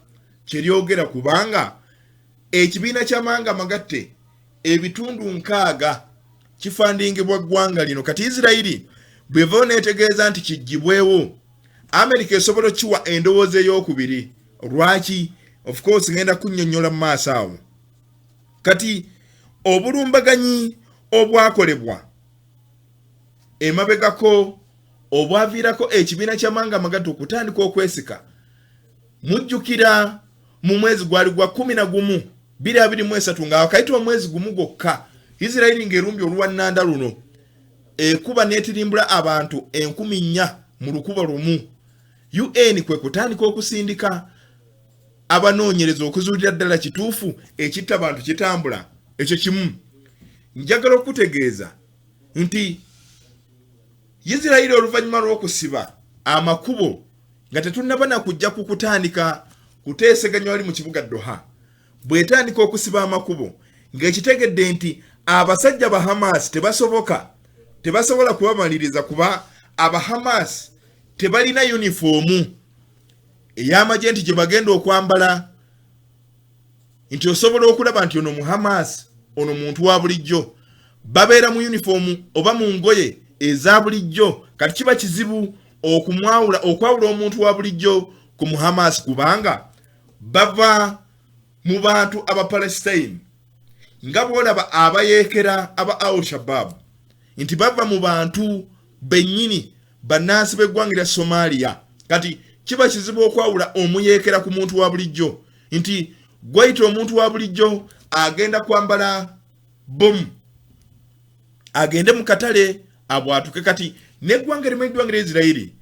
[SPEAKER 1] kye lyogera kubanga ekibiina ky'amawanga amagatte ebitundu 6 kifandingibwa ggwanga lino. Kati Isirayiri bw'evaayo neetegeeza nti kiggibwewo, America esobola okukiwa endowooza ey'okubiri. Lwaki? Of course ngenda kunnyonnyola mu maaso awo. Kati obulumbaganyi obwakolebwa emabegako obwaviirako ekibiina ky'amawanga amagatte okutandika okwesika mujjukira mu mwezi gwali gwa 11 2023 nga wakaitwa mwezi gumu gokka Israeli ng'erumbye oluwannanda luno ekuba netirimbula abantu 4,000 mu lukuba lumu. UN kwe kutandika okusindika abanoonyereza okuzuulira ddala kituufu ekitta abantu kitambula. Ekyo kimu njagala okutegeeza nti Israeli oluvannyuma lw'okusiba amakubo nga tetunnaba na kujja ku kutandika kuteeseganya wali mu kibuga Doha, bw'etandika okusiba amakubo ng'ekitegedde nti abasajja ba Hamas tebasobola kubamaliriza kuba aba Hamas tebalina uniformu ey'amagye nti gye bagenda okwambala nti osobola okulaba nti ono mu Hamas ono muntu wa bulijjo, babeera mu uniformu oba mu ngoye eza bulijjo. Kati kiba kizibu okwawula omuntu wa bulijjo ku mu Hamas kubanga bava mu bantu aba Palestine nga bwolaba abayeekera aba Al-Shabaab nti bava mu bantu bennyini bannansi b'eggwanga lya Somalia. Kati kiba kizibu okwawula omuyeekera ku muntu wa bulijjo nti gwayita omuntu wa bulijjo agenda kwambala bomu agende mu katale abwatuke. Kati n'eggwanga limu eggwanga lya Israeli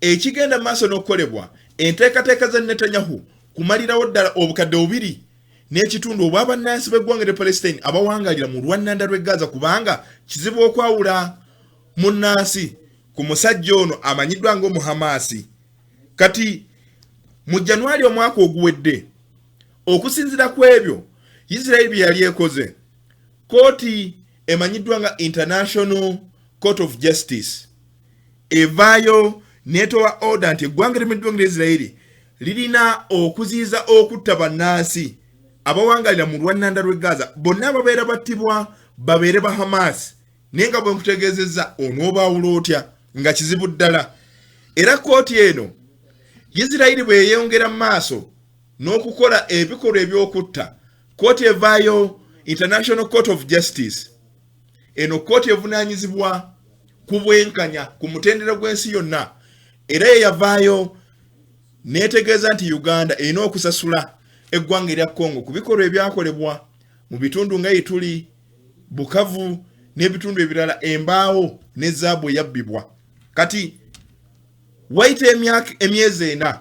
[SPEAKER 1] ekigenda maaso n'okukolebwa enteekateeka za Netanyahu kumalirawo ddala obukadde 2 n'ekitundu obw'abannansi b'eggwanga lya Palestine abawangalira mu lwannanda lw'e Gaza kubanga kizibu okwawula munnansi ku musajja ono amanyiddwa ng'omu Hamasi. Kati mu Januari omwaka oguwedde okusinzira ku ebyo Israeli bye yali ekoze, kooti emanyiddwa nga International Court of Justice evaayo n'etowa order nti eggwanga lya Israeli lirina okuziiza okutta bannansi abawangalira mu lwannanda lw'e Gaza bonna ababeera battibwa babeere ba Hamas. Naye nga bwe nkutegeezezza onoobaawula otya nga kizibu ddala. Era kooti eno Israeli bwe yeeyongera mu maaso n'okukola ebikolwa eby'okutta, kooti evaayo International Court of Justice eno kooti evunaanyizibwa ku bwenkanya ku mutendera gw'ensi yonna, era yeyavaayo neetegeeza nti Uganda erina okusasula eggwanga erya Congo ku bikolwa ebyakolebwa mu bitundu nga Ituri, Bukavu n'ebitundu ebirala, embaawo ne zaabu eyabbibwa. Kati wayita emyezi 4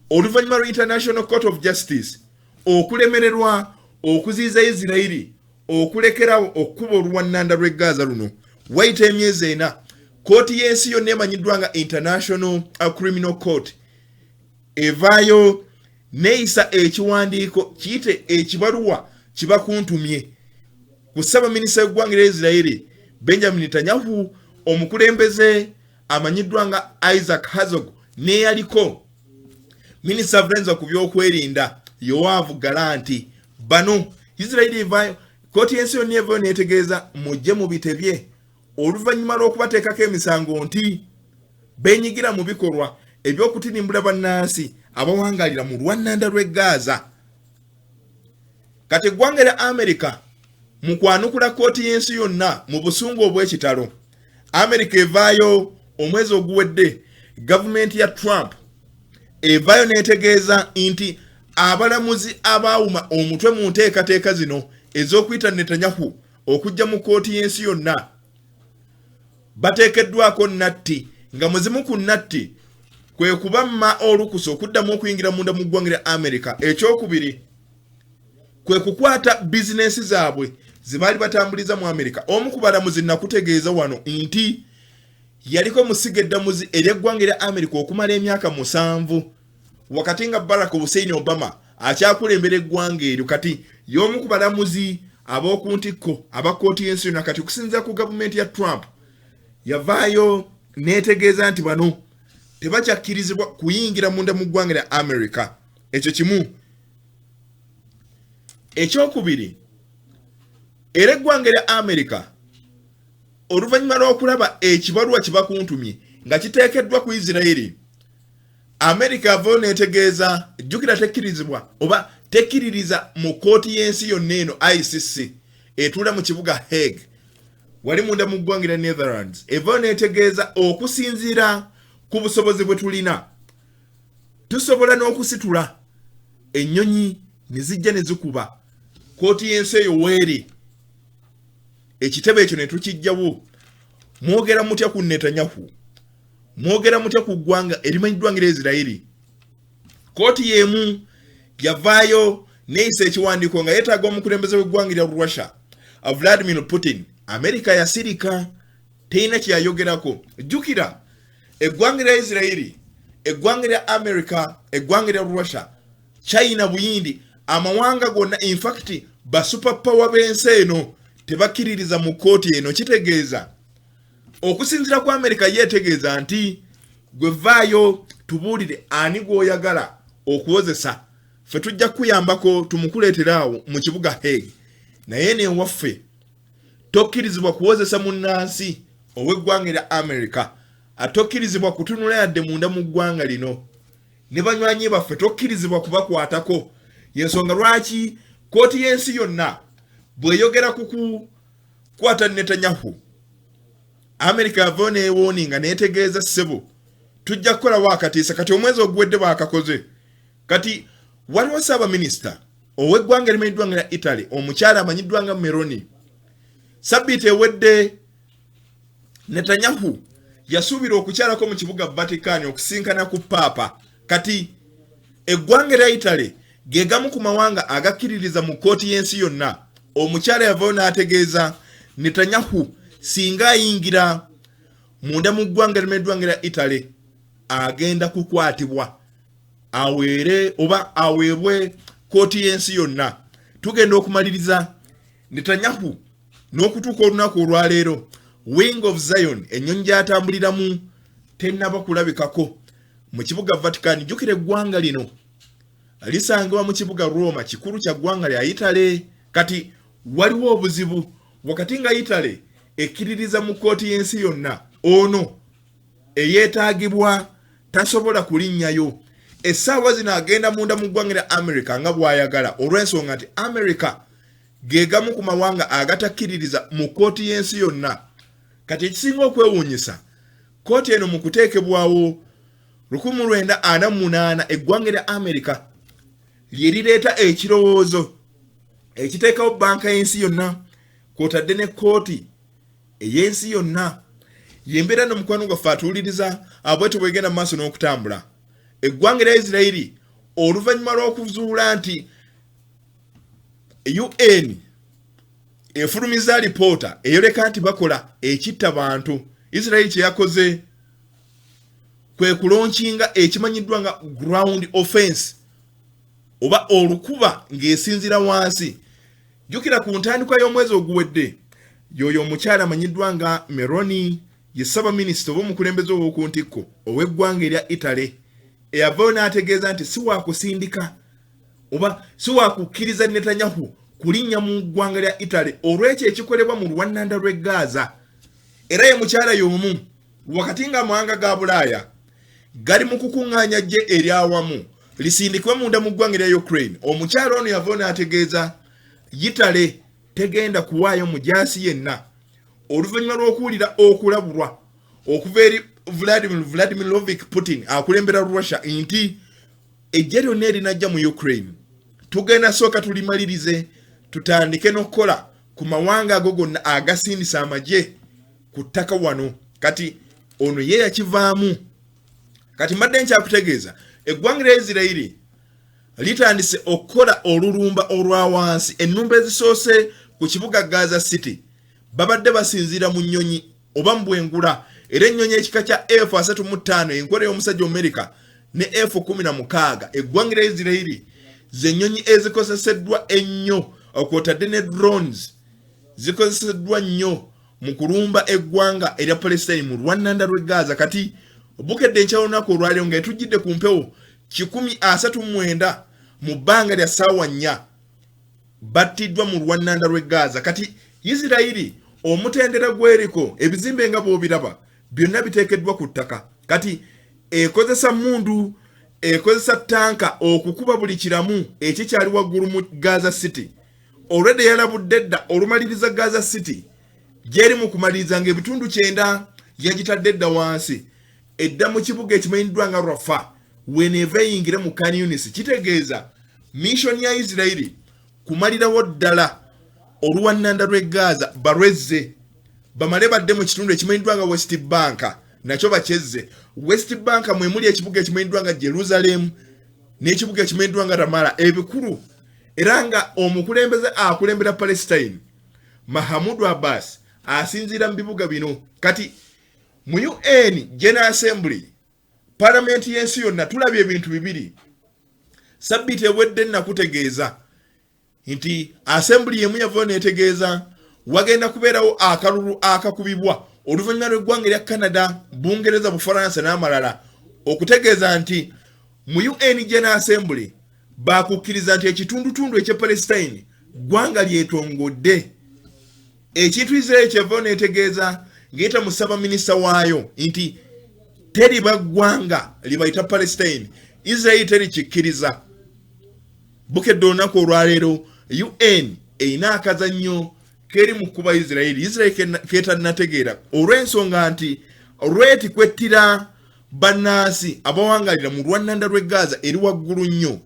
[SPEAKER 1] oluvannyuma lwa International Court of Justice okulemererwa okuziiza Israeli okulekerawo okuba oluwannanda lw'e Gaza luno, wayita emyezi 4 kooti y'ensi yonna emanyiddwa nga International Criminal Court evaayo neeyisa ekiwandiiko kiyite ekibaluwa kibakuntumye ku ssabaminisita w'eggwanga lya Israeli Benjamin Netanyahu, omukulembeze amanyiddwa nga Isaac Herzog n'eyaliko minisita avunaanyizibwa ku byokwerinda Yoav Gallant. Bano Israeli evaayo kooti y'ensi yonna evaayo neetegeeza mujje mu bitebye oluvannyuma lw'okubateekako emisango nti beenyigira mu bikolwa eby'okutirimbula bannansi abawangalira mu lwannanda lw'e Gaza. Kati eggwanga lya Amerika mu kwanukula kooti y'ensi yonna mu busungu obw'ekitalo, Amerika evaayo omwezi oguwedde gavumenti ya Trump evaayo neetegeeza nti abalamuzi abaawuma omutwe mu nteekateeka zino ez'okuyita Netanyahu okujja mu kooti y'ensi yonna bateekeddwako nnatti, nga muzimu ku nnatti kwe kubamma olukusa okuddamu okuyingira munda mu ggwanga lya Amerika. Ekyokubiri kwe kukwata bizinensi zaabwe ze baali batambuliza mu Amerika. Omu ku balamuzi nakutegeeza wano nti yaliko musiga eddamuzi ery'eggwanga lya Amerika okumala emyaka 7 wakati nga Barack Hussein Obama akyakulembera eggwanga eryo. Kati y'omu ku balamuzi ab'oku ntikko aba kooti y'ensi yonna. Kati kusinziira ku gavumenti ya Trump yavaayo neetegeeza nti bano tebakyakkirizibwa kuyingira munda mu ggwanga lya Amerika. Ekyo kimu. Ekyokubiri, era eggwanga lya Amerika oluvannyuma lw'okulaba ekibaluwa kibakuntumye nga kiteekeddwa ku Israeli, Amerika avaayo neetegeeza jjukira tekkirizibwa oba tekkiririza mu kooti y'ensi yonna eno ICC etuula mu kibuga Hague wali munda mu ggwanga lya Netherlands, evaayo neetegeeza okusinziira ku busobozi bwe tulina tusobola n'okusitula ennyonyi ne zijja ne zikuba kooti y'ensi eyo weeri ekitebe ekyo ne tukijjawo. Mwogera mutya ku Netanyahu, mwogera mutya ku ggwanga erimanyiddwa ng'Isirayiri. Kooti y'emu yavaayo neeyisa ekiwandiiko nga yeetaaga omukulembeze w'eggwanga lya Russia Vladimir Putin. Amerika yasirika, teina kyayogerako. Jjukira eggwanga lya Isirayiri, eggwanga lya Amerika, eggwanga lya Russia, China, Buyindi, amawanga gonna in fact ba superpower b'ensi eno tebakkiririza mu kooti eno. Kitegeeza okusinziira ku Amerika yeetegeeza nti gwe vaayo tubuulire ani gw'oyagala okuwozesa, ffe tujja kuyambako tumukuleeteraawo mu kibuga Hague, naye n'ewaffe tokkirizibwa kuwozesa munnansi ow'eggwanga lya Amerika, atokkirizibwa kutunula yadde munda mu ggwanga lino. Ne banywanyi baffe tokkirizibwa kubakwatako. Yensonga lwaki kooti y'ensi yonna bw'eyogera ku kukwata Netanyahu, Amerika yavaayo n'ewooninga n'etegeeza ssebo tujja kukolawo akatiisa. Kati omwezi oguwedde baakakoze. Kati waliwo Ssaabaminisita ow'eggwanga erimanyiddwa nga Italy, omukyala amanyiddwa nga Meloni. Sabbiiti ewedde Netanyahu yasuubira okukyalako mu kibuga Vatican okusinkana ku Paapa. Kati eggwanga lya Italy ge gamu ku mawanga agakkiririza mu kooti y'ensi yonna. Omukyala yavaayo n'ategeeza Netanyahu singa ayingira munda mu ggwanga erimanyiddwa nga Italy agenda kukwatibwa aweere oba aweebwe kooti y'ensi yonna. Tugenda okumaliriza Netanyahu n'okutuuka olunaku olwaleero Wing of Zion ennyonyi gy'atambuliramu tennaba kulabikako mu kibuga Vatican. Jjukira eggwanga lino lisangibwa mu kibuga Roma, kikulu kya ggwanga lya Italy. Kati waliwo obuzibu wakati nga Italy ekkiririza mu kooti y'ensi yonna, ono eyeetaagibwa tasobola kulinnyayo. Essaawa zino agenda munda mu ggwanga lya Amerika nga bw'ayagala, olw'ensonga nti Amerika ge gamu ku mawanga agatakkiririza mu kooti y'ensi yonna. Kati ekisinga okwewuunyisa, kooti eno mu kuteekebwawo 1948 eggwanga lya Amerika lye lireeta ekirowoozo ekiteekawo banka y'ensi yonna kw'otadde ne kooti ey'ensi yonna. Yembeera n'omukwano gwaffe atuwuliriza abwetu bwegenda mu maaso n'okutambula. Eggwanga lya Isirayiri oluvannyuma lw'okuzuula nti UN efulumiza alipoota eyoleka nti bakola ekitta bantu, Isirayiri kye yakoze kwe kulonkinga ekimanyiddwa nga ground offense oba olukuba ng'esinzira wansi. Jjukira ku ntandikwa y'omwezi oguwedde yoyo omukyala amanyiddwa nga Meloni ye Ssaabaminisita oba omukulembeze ow'oku ntikko ow'eggwanga erya Italy eyavaayo n'ategeeza nti si waakusindika oba si waakukkiriza Netanyahu kulinnya mu ggwanga lya Italy olw'ekyo ekikolebwa mu luwannanda lw'e Gaza. Era ye mukyala y'omu wakati ng'amawanga ga Bulaaya gali mu kukuŋŋaanya gye eryawamu lisindikibwe munda mu ggwanga lya Ukraine. Omukyala ono yavaayo n'ategeeza Italy tegenda kuwaayo mujaasi yenna oluvannyuma lw'okuwulira okulabulwa okuva eri Vladimir Putin akulembera Russia nti ejja lyonna erinajja mu Ukraine tugenda sooka tulimalirize tutandike n'okukola ku mawanga ago gonna agasindisa amagye ku ttaka wano. Kati ono ye yakivaamu. Kati mbadde nkyakutegeeza eggwanga lya Isirayiri litandise okukola olulumba olwa wansi. Ennumba ezisoose ku kibuga Gaza City babadde basinziira mu nnyonyi oba mu bwengula, era ennyonyi ekika kya F-35 enkola y'omusajja Amerika ne F-16 eggwanga lya Isirayiri ze nnyonyi ezikozeseddwa ennyo okwotadde ne drones zikozeseddwa nnyo mu kulumba eggwanga erya Palestine mu lwannanda lw'e Gaza. Kati bukedde enkya olunaku olwaleero nga etujjidde ku mpewo 139 mu bbanga lya ssaawa 4 battiddwa mu lwannanda lw'e Gaza. Kati Isirayiri omutendera gweriko ebizimbe nga bw'obiraba byonna biteekeddwa ku ttaka. Kati ekozesa mundu, ekozesa tanka okukuba buli kiramu ekikyali waggulu mu Gaza City. Already yalabudde dda olumaliriza Gaza City gyeri mu kumaliriza ng'ebitundu 9 yagitadde dda wansi. Edda mu kibuga ekimanyiddwa nga Rafah whenever eyingire mu Khan Yunis kitegeeza mission ya Israeli kumalirawo ddala oluwannanda lw'e Gaza balwezze bamale badde mu kitundu ekimanyiddwa nga West Bank nakyo bakyezze. West Bank mwe muli ekibuga ekimanyiddwa nga Jerusalem n'ekibuga ekimanyiddwa nga Ramallah ebikulu era nga omukulembeze akulembera Palestine Mahmoud Abbas asinziira mu bibuga bino. Kati mu UN General Assembly Parliament y'ensi yonna tulabye ebintu bibiri. Sabbiiti ewedde nakutegeeza nti Assembly yemu yavaayo neetegeeza wagenda kubeerawo akalulu akakubibwa oluvannyuma lw'eggwanga erya Canada, Bungereza, Bufaransa n'amalala okutegeeza nti mu UN General Assembly bakukkiriza nti ekitundutundu eky'e Palestine ggwanga lyetongodde. Ekintu Israel kyevaayo neetegeeza ng'eyita mu Ssabaminisita waayo nti teriba ggwanga libayita Palestine, Israel terikikkiriza. Bukedde olunaku olwaleero UN erina akazannyo keri mu kuba Israel ketannategeera olw'ensonga nti olweti kwettira bannansi abawangalira mu luwannanda lw'e Gaza eri waggulu nnyo.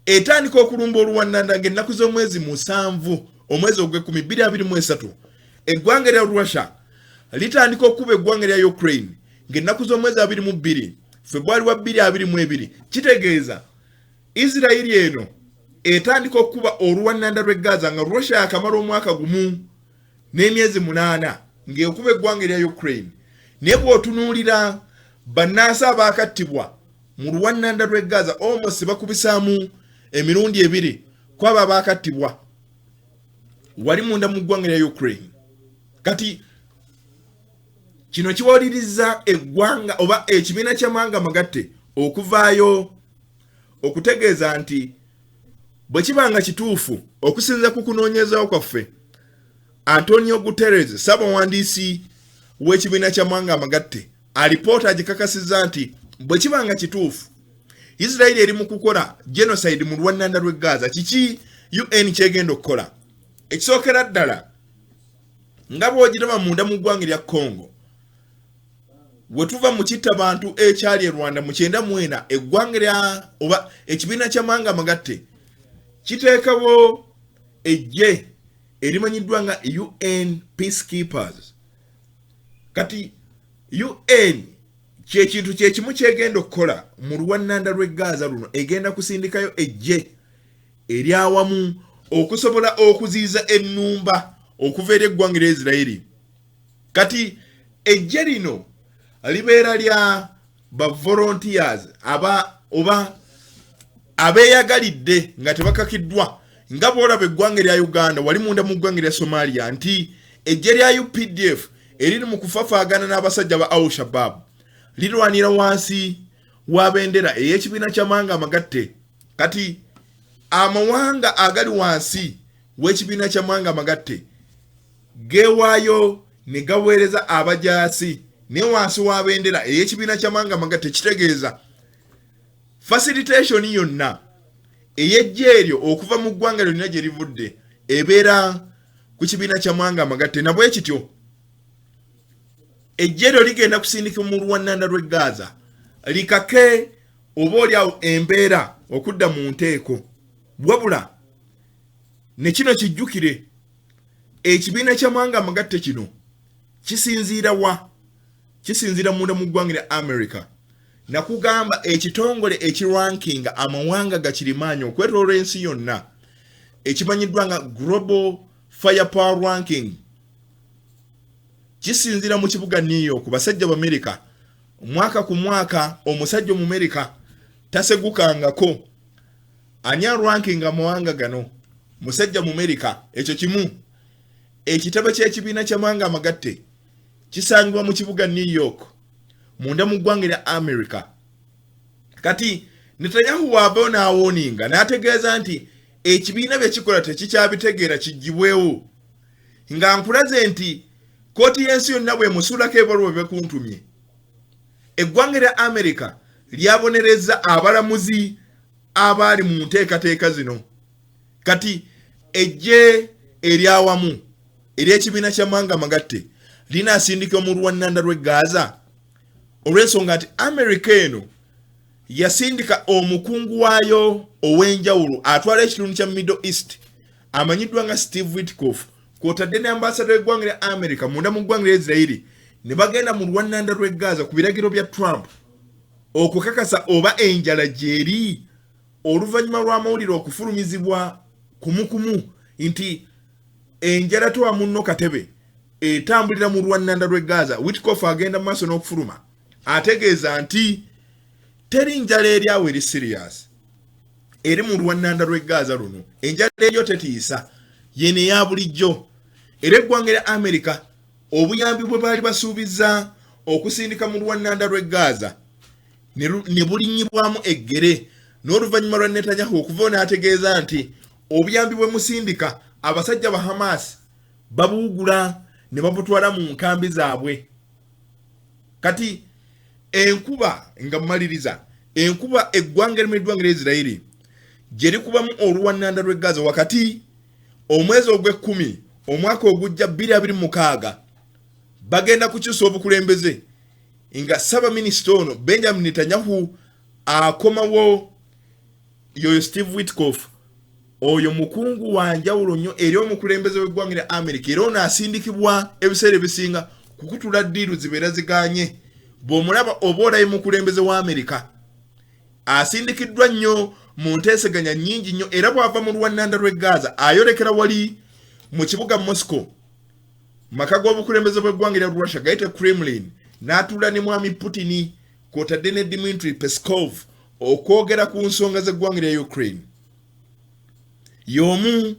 [SPEAKER 1] Etandika okulumba oluwannanda ng'ennaku z'omwezi 7 omwezi ogw'10/2023 eggwanga erya Russia litandika okuba eggwanga erya Ukraine ng'ennaku z'omwezi 22 February 2022 kitegeeza Israel eno etandika okuba oluwannanda lw'e Gaza nga Russia akamala omwaka gumu n'emyezi 8 ng'ekuba eggwanga erya Ukraine. Naye bw'otunuulira bannansi abaakattibwa mu luwannanda lw'e Gaza almost bakubisaamu emirundi 2 kwaba abaakattibwa wali munda mu ggwanga erya Ukraine. Kati kino kiwaliriza eggwanga oba ekibiina ky'amawanga amagatte okuvaayo okutegeeza nti bwe kibanga kituufu okusinza ku kunoonyerezaawo kwaffe Antonio Guterres ssaabawandiisi w'ekibiina ky'amawanga amagatte alipoota agikakasizza nti bwe kibanga kituufu Israel eri mu kukola genocide mu luwannanda lw'e Gaza kiki UN kyegenda okukola. Ekisookera ddala nga bw'ogiraba munda mu ggwanga erya Congo wetuva mu kitta bantu ekyali e Rwanda mu 1994 eggwanga erya oba ekibiina ky'amawanga amagatte kiteekawo ejje erimanyiddwa nga UN Peacekeepers. Kati UN kyekintu kyekimu kyegenda okukola mu luwannanda lw'e Gaza luno egenda kusindikayo ejje eryawamu okusobola okuziyiza ennumba okuva eri eggwanga erya Israeli. Kati ejje lino libeera lya ba volunteers oba abeeyagalidde nga tebakakiddwa nga bw'olaba eggwanga erya Uganda wali munda mu ggwanga erya Somalia nti ejje lya UPDF eriri mu kufafaagana n'abasajja ba Al-Shabaab lirwanira wansi wa bendera ey'ekibiina ky'amawanga amagatte. Kati amawanga agali wansi w'ekibiina ky'amawanga amagatte geewaayo ne gaweereza abajaasi ne wansi wa bendera ey'ekibiina ky'amawanga amagatte kitegeeza facilitation yonna ey'ejje eryo okuva mu ggwanga lyonna gye livudde ebeera ku kibiina ky'amawanga amagatte. Na bwe kityo ejje eryo ligenda kusindika mu luwannanda lw'e Gaza likake oba olyawo embeera okudda mu nteeko. Wabula ne kino kijjukire ekibiina ky'amawanga amagatte kino kisinziira wa? Kisinziira munda mu ggwanga lya America. Nakugamba ekitongole ekirankinga amawanga gakirimaanyi okwetooloola ensi yonna ekimanyiddwa nga Global Firepower Ranking kisinziira mu kibuga New York basajja b'Amerika mwaka ku mwaka omusajja mu America tasegukangako anya ranking amawanga gano musajja mu America. Ekyo kimu ekitabo ky'ekibiina ky'amawanga amagatte kisangibwa mu kibuga New York munda mu ggwanga lya America. Kati Netanyahu waavaayo n'awooninga n'ategeeza nti ekibiina bye kikola tekikyabitegeera kiggibwewo nga nkulaze nti kooti y'ensi yonna bwe musuulako ebaluwa bekuntumye. Eggwanga lya America lyabonereza abalamuzi abaali mu nteekateeka zino. Kati ejje eryawamu ery'ekibiina ky'amawanga amagatte linaasindika mu luwannanda lw'e Gaza olw'ensonga nti America eno yasindika omukungu waayo ow'enjawulo atwala ekitundu kya Middle East amanyiddwa nga Steve Witkoff kw'otadde ne ambassador w'eggwanga lya America munda mu ggwanga lya Israeli ne bagenda mu lwannanda lw'e Gaza ku biragiro bya Trump okukakasa oba enjala gyeri oluvannyuma lw'amawulire okufulumizibwa kumukumu nti enjala towa munno katebe etambulira mu lwannanda lw'e Gaza. Witkoff agenda mu maaso n'okufuluma ategeeza nti teri njala eri awo eri serious eri mu lwannanda lw'e Gaza luno. Enjala eyo tetiisa yene ya bulijjo era eggwanga lya America obuyambi bwe baali basuubiza okusindika mu lwannanda lw'e Gaza ne bulinyibwamu eggere n'oluvannyuma lwa Netanyahu okuva n'ategeeza nti obuyambi bwe musindika abasajja ba Hamas babuugula ne babutwala mu nkambi zaabwe. Kati enkuba nga mmaliriza enkuba eggwanga erimu eggwanga lya Israeli gye likubamu olwannanda lw'e Gaza wakati omwezi ogw'ekkumi omwaka ogujja 2026 bagenda kukyusa obukulembeze nga Ssaabaminisita ono Benjamin Netanyahu akomawo yoyo Steve Witkoff oyo mukungu wa njawulo nnyo eri omukulembeze w'eggwanga lya America era ono asindikibwa ebiseera ebisinga kukutula ddiiru zibeera ziganye. Bw'omulaba oba olayi mukulembeze wa America asindikiddwa nnyo mu nteeseganya nnyingi nnyo era bw'ava mu lwannanda lw'e Gaza ayolekera wali mu kibuga Moscow maka g'obukulembeze bw'eggwanga lya Russia gayite Kremlin n'atuula ne mwami Putin kw'otadde ne Dmitry Peskov okwogera ku nsonga z'eggwanga lya Ukraine. Y'omu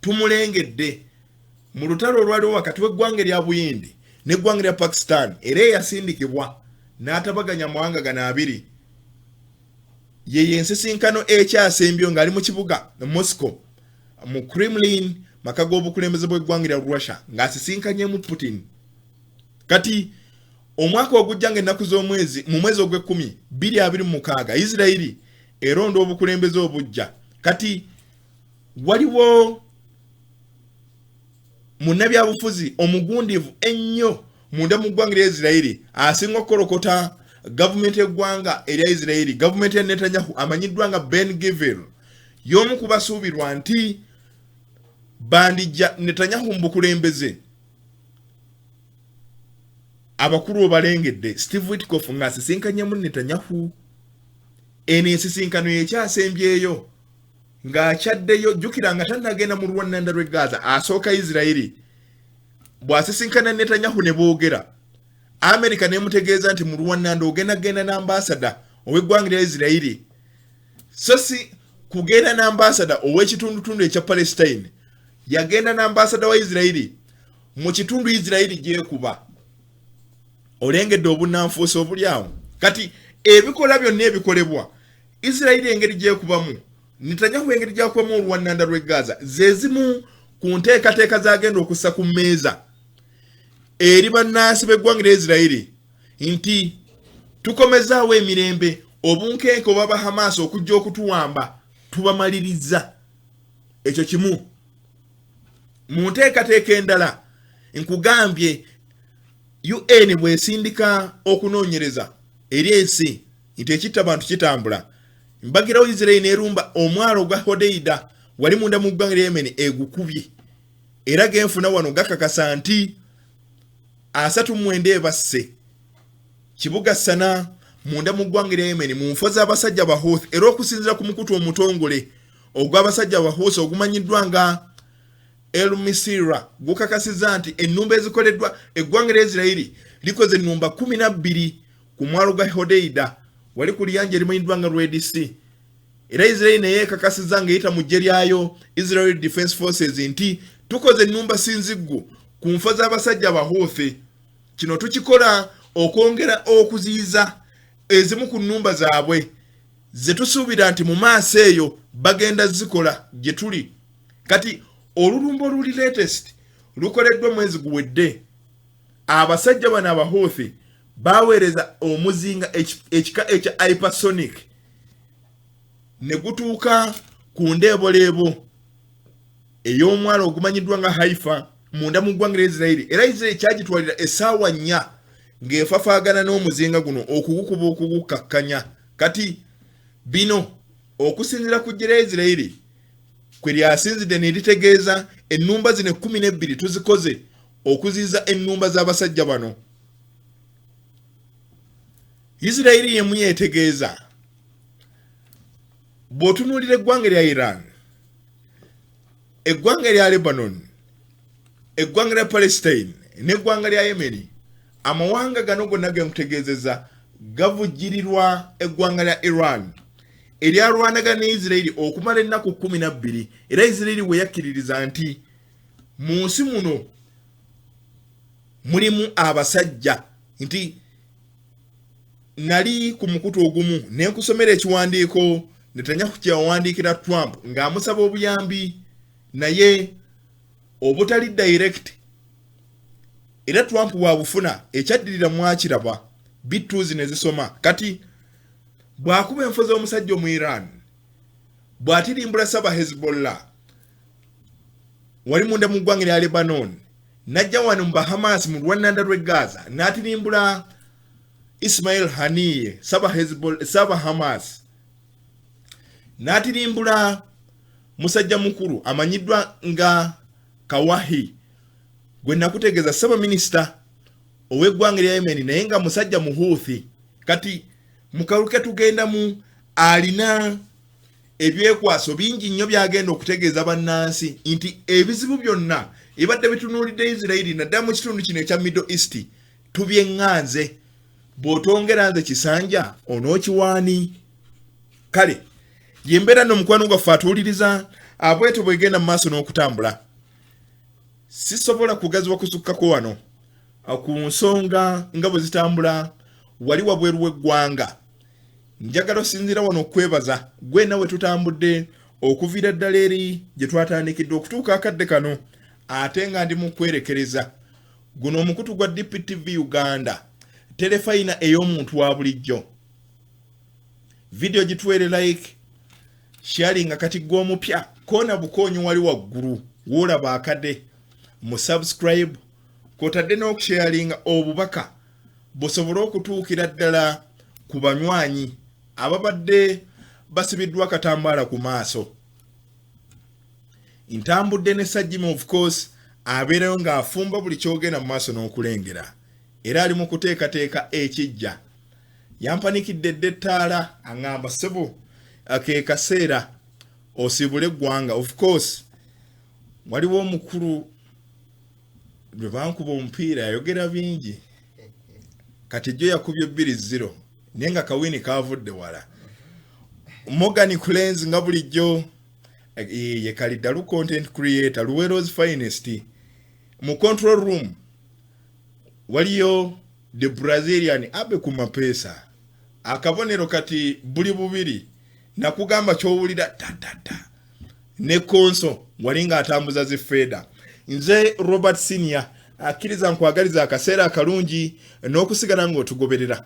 [SPEAKER 1] tumulengedde mu lutalo olwaliwo wakati w'eggwanga lya Buyindi n'eggwanga lya Pakistan era yasindikibwa n'atabaganya amawanga gano abiri. Ye ensisinkano ekyasembyo ng'ali mu kibuga Moscow mu Kremlin maka g'obukulembeze bw'eggwanga lya Russia ng'asisinkanyemu Putin. Kati omwaka ogujja ng'ennaku z'omwezi mu mwezi ogw'ekkumi 2026 Israeli eronda obukulembeze obujja. Kati waliwo munnabyabufuzi omugundivu ennyo munda mu ggwanga lya Israeli asinga okukolokota gavumenti y'eggwanga erya Israeli gavumenti ya Netanyahu amanyiddwa nga Ben Gvir y'omu ku basuubirwa nti bandijja Netanyahu mu bukulembeze. Abakulu balengedde Steve Witkoff ng'asisinkanyemu Netanyahu eno ensisinkano yekyasembyeyo ng'akyaddeyo jjukira nga tannagenda mu lwannanda lw'e Gaza asooka Israeli bw'asisinkana Netanyahu ne boogera America nemutegeeza nti mu lwannanda ogenda n'ambasada ow'eggwanga lya Israeli so si kugenda n'ambasada ow'ekitundutundu ekya Palestine yagenda n'ambasada wa Israeli mu kitundu Israeli gyekuba. Olengedde obunnanfuusi obuli awo. Kati ebikola byonna ebikolebwa Israeli engeri gyekubamu Netanyahu engeri gyakubamu olwannanda lw'e Gaza ze zimu ku nteekateeka zagenda okussa ku mmeeza eri bannansi b'eggwanga lya Israeli nti tukomezaawo emirembe obunkenke obaba Hamas okujja okutuwamba tubamaliriza. Ekyo kimu mu nteekateeka endala nkugambye UN bw'esindika okunoonyereza eri ensi nti ekitta abantu kitambula mbagirawo Israeli n'erumba omwalo gwa Hodeida wali munda mu ggwanga lya Yemen egukubye era genfuna wano gakakasa nti 39 basse kibuga Sana munda mu ggwanga lya Yemen mu nfo z'abasajja ba Houthi era okusinziira ku mukutu omutongole ogw'abasajja ba Houthi ogumanyiddwa nga El Misira gukakasiza nti ennumba ezikoleddwa eggwanga lya Israeli likoze ennumba 12 ku mwalo gwa Hodeida wali ku liyanja erimanyiddwa nga Red Sea. Era Israeli naye ekakasiza ng'eyita mu ggye lyayo Israel Defense Forces nti tukoze ennumba sinziggu ku nfo z'abasajja ba Houthi. Kino tukikola okwongera okuziyiza ezimu ku nnumba zaabwe ze tusuubira nti mu maaso eyo bagenda zikola gye tuli. Kati olulumba oluli latest lukoleddwa mwezi guwedde abasajja bano aba Houthi baweereza omuzinga ekika ekya hypersonic ne gutuuka ku ndeeboleebo ey'omwalo ogumanyiddwa nga Haifa munda mu ggwanga lya Israeli era Israeli kyagitwalira essaawa 4 ng'efafaagana n'omuzinga guno okugukuba okugukakkanya. kati bino okusinzira ku ggye lya Isirairi kwe lyasinzidde ne litegeeza ennumba zino 12 tuzikoze okuziiza ennumba z'abasajja bano. Isirairi yemu yeetegeeza bw'otunuulira eggwanga lya Iran, eggwanga lya Lebanon, eggwanga lya Palestine n'eggwanga lya Yemen, amawanga gano gonna genkutegeezeza gavujjirirwa eggwanga lya Iran eryalwanagana ne Isirairi okumala ennaku 12 era Isirairi we yakkiririza nti mu nsi muno mulimu abasajja nti nali ku mukutu ogumu ne nkusomera ekiwandiiko Netanyahu kyawandiikira Trump ng'amusaba obuyambi naye obutali direct era Trump wabufuna ekyaddirira mwakiraba bituuzi ne zisoma kati bw'akuba enfu z'omusajja mu Iran bw'atirimbula saba Hezbollah wali munda mu ggwanga lya Lebanon najja wano mu Bahamas mu lwannanda lw'e Gaza n'atirimbula Ismail Haniyeh saba Hamas n'atirimbula musajja mukuru amanyiddwa nga Kawahi gwe nakutegeeza saba minisita ow'eggwanga lya Yemen naye nga musajja muhuuthi kati mukaluke tugendamu alina ebyekwaso bingi nnyo byagenda okutegeeza bannansi nti ebizibu byonna ebadde bitunuulidde Isirairi naddala mu kitundu kino ekya Middle East tubyeŋŋanze bw'otongera nze kisanja onookiwaani. Kale yembeera nno mukwano gwaffe atuwuliriza abweto bwegenda mu maaso n'okutambula sisobola kugaziwa kusukkako wano ku nsonga nga bwe zitambula wali wabweru w'eggwanga. Njagala osinziira wano okwebaza gwe nawe tutambudde okuviira ddala eri gye twatandikidde okutuuka akadde kano ate nga ndi mu kwerekereza guno omukutu gwa DPTV Uganda telefayina ey'omuntu wa bulijjo. Video gituwere like sharing kati gw'omupya koona bukoonyo wali waggulu woolaba akade mu subscribe kwotadde n'okusharinga obubaka busobole okutuukira ddala ku banywanyi ababadde basibiddwa akatambaala ku maaso. Ntambudde ne Sajjima of course abeerayo ng'afumba buli kyogenda mu maaso n'okulengera era ali mu kuteekateeka ekijja. Yampanikidde dde ettaala aŋŋamba ssebo ke kaseera osibule eggwanga. Of course waliwo omukulu lwe bankuba omupiira yayogera bingi kati jjo yakubye 2-0 naye nga kawini kavudde wala. Morgan Kulenzi nga bulijjo ye Kalidalu content creator Luwero's finest mu control room waliyo the Brazilian abe ku mapesa akabonero kati buli bubiri nakugamba kyowulira tatata ne konso walinga atambuza zifeda. Nze Robert Senior akkiriza nkwagaliza akaseera akalungi n'okusigala ng'otugoberera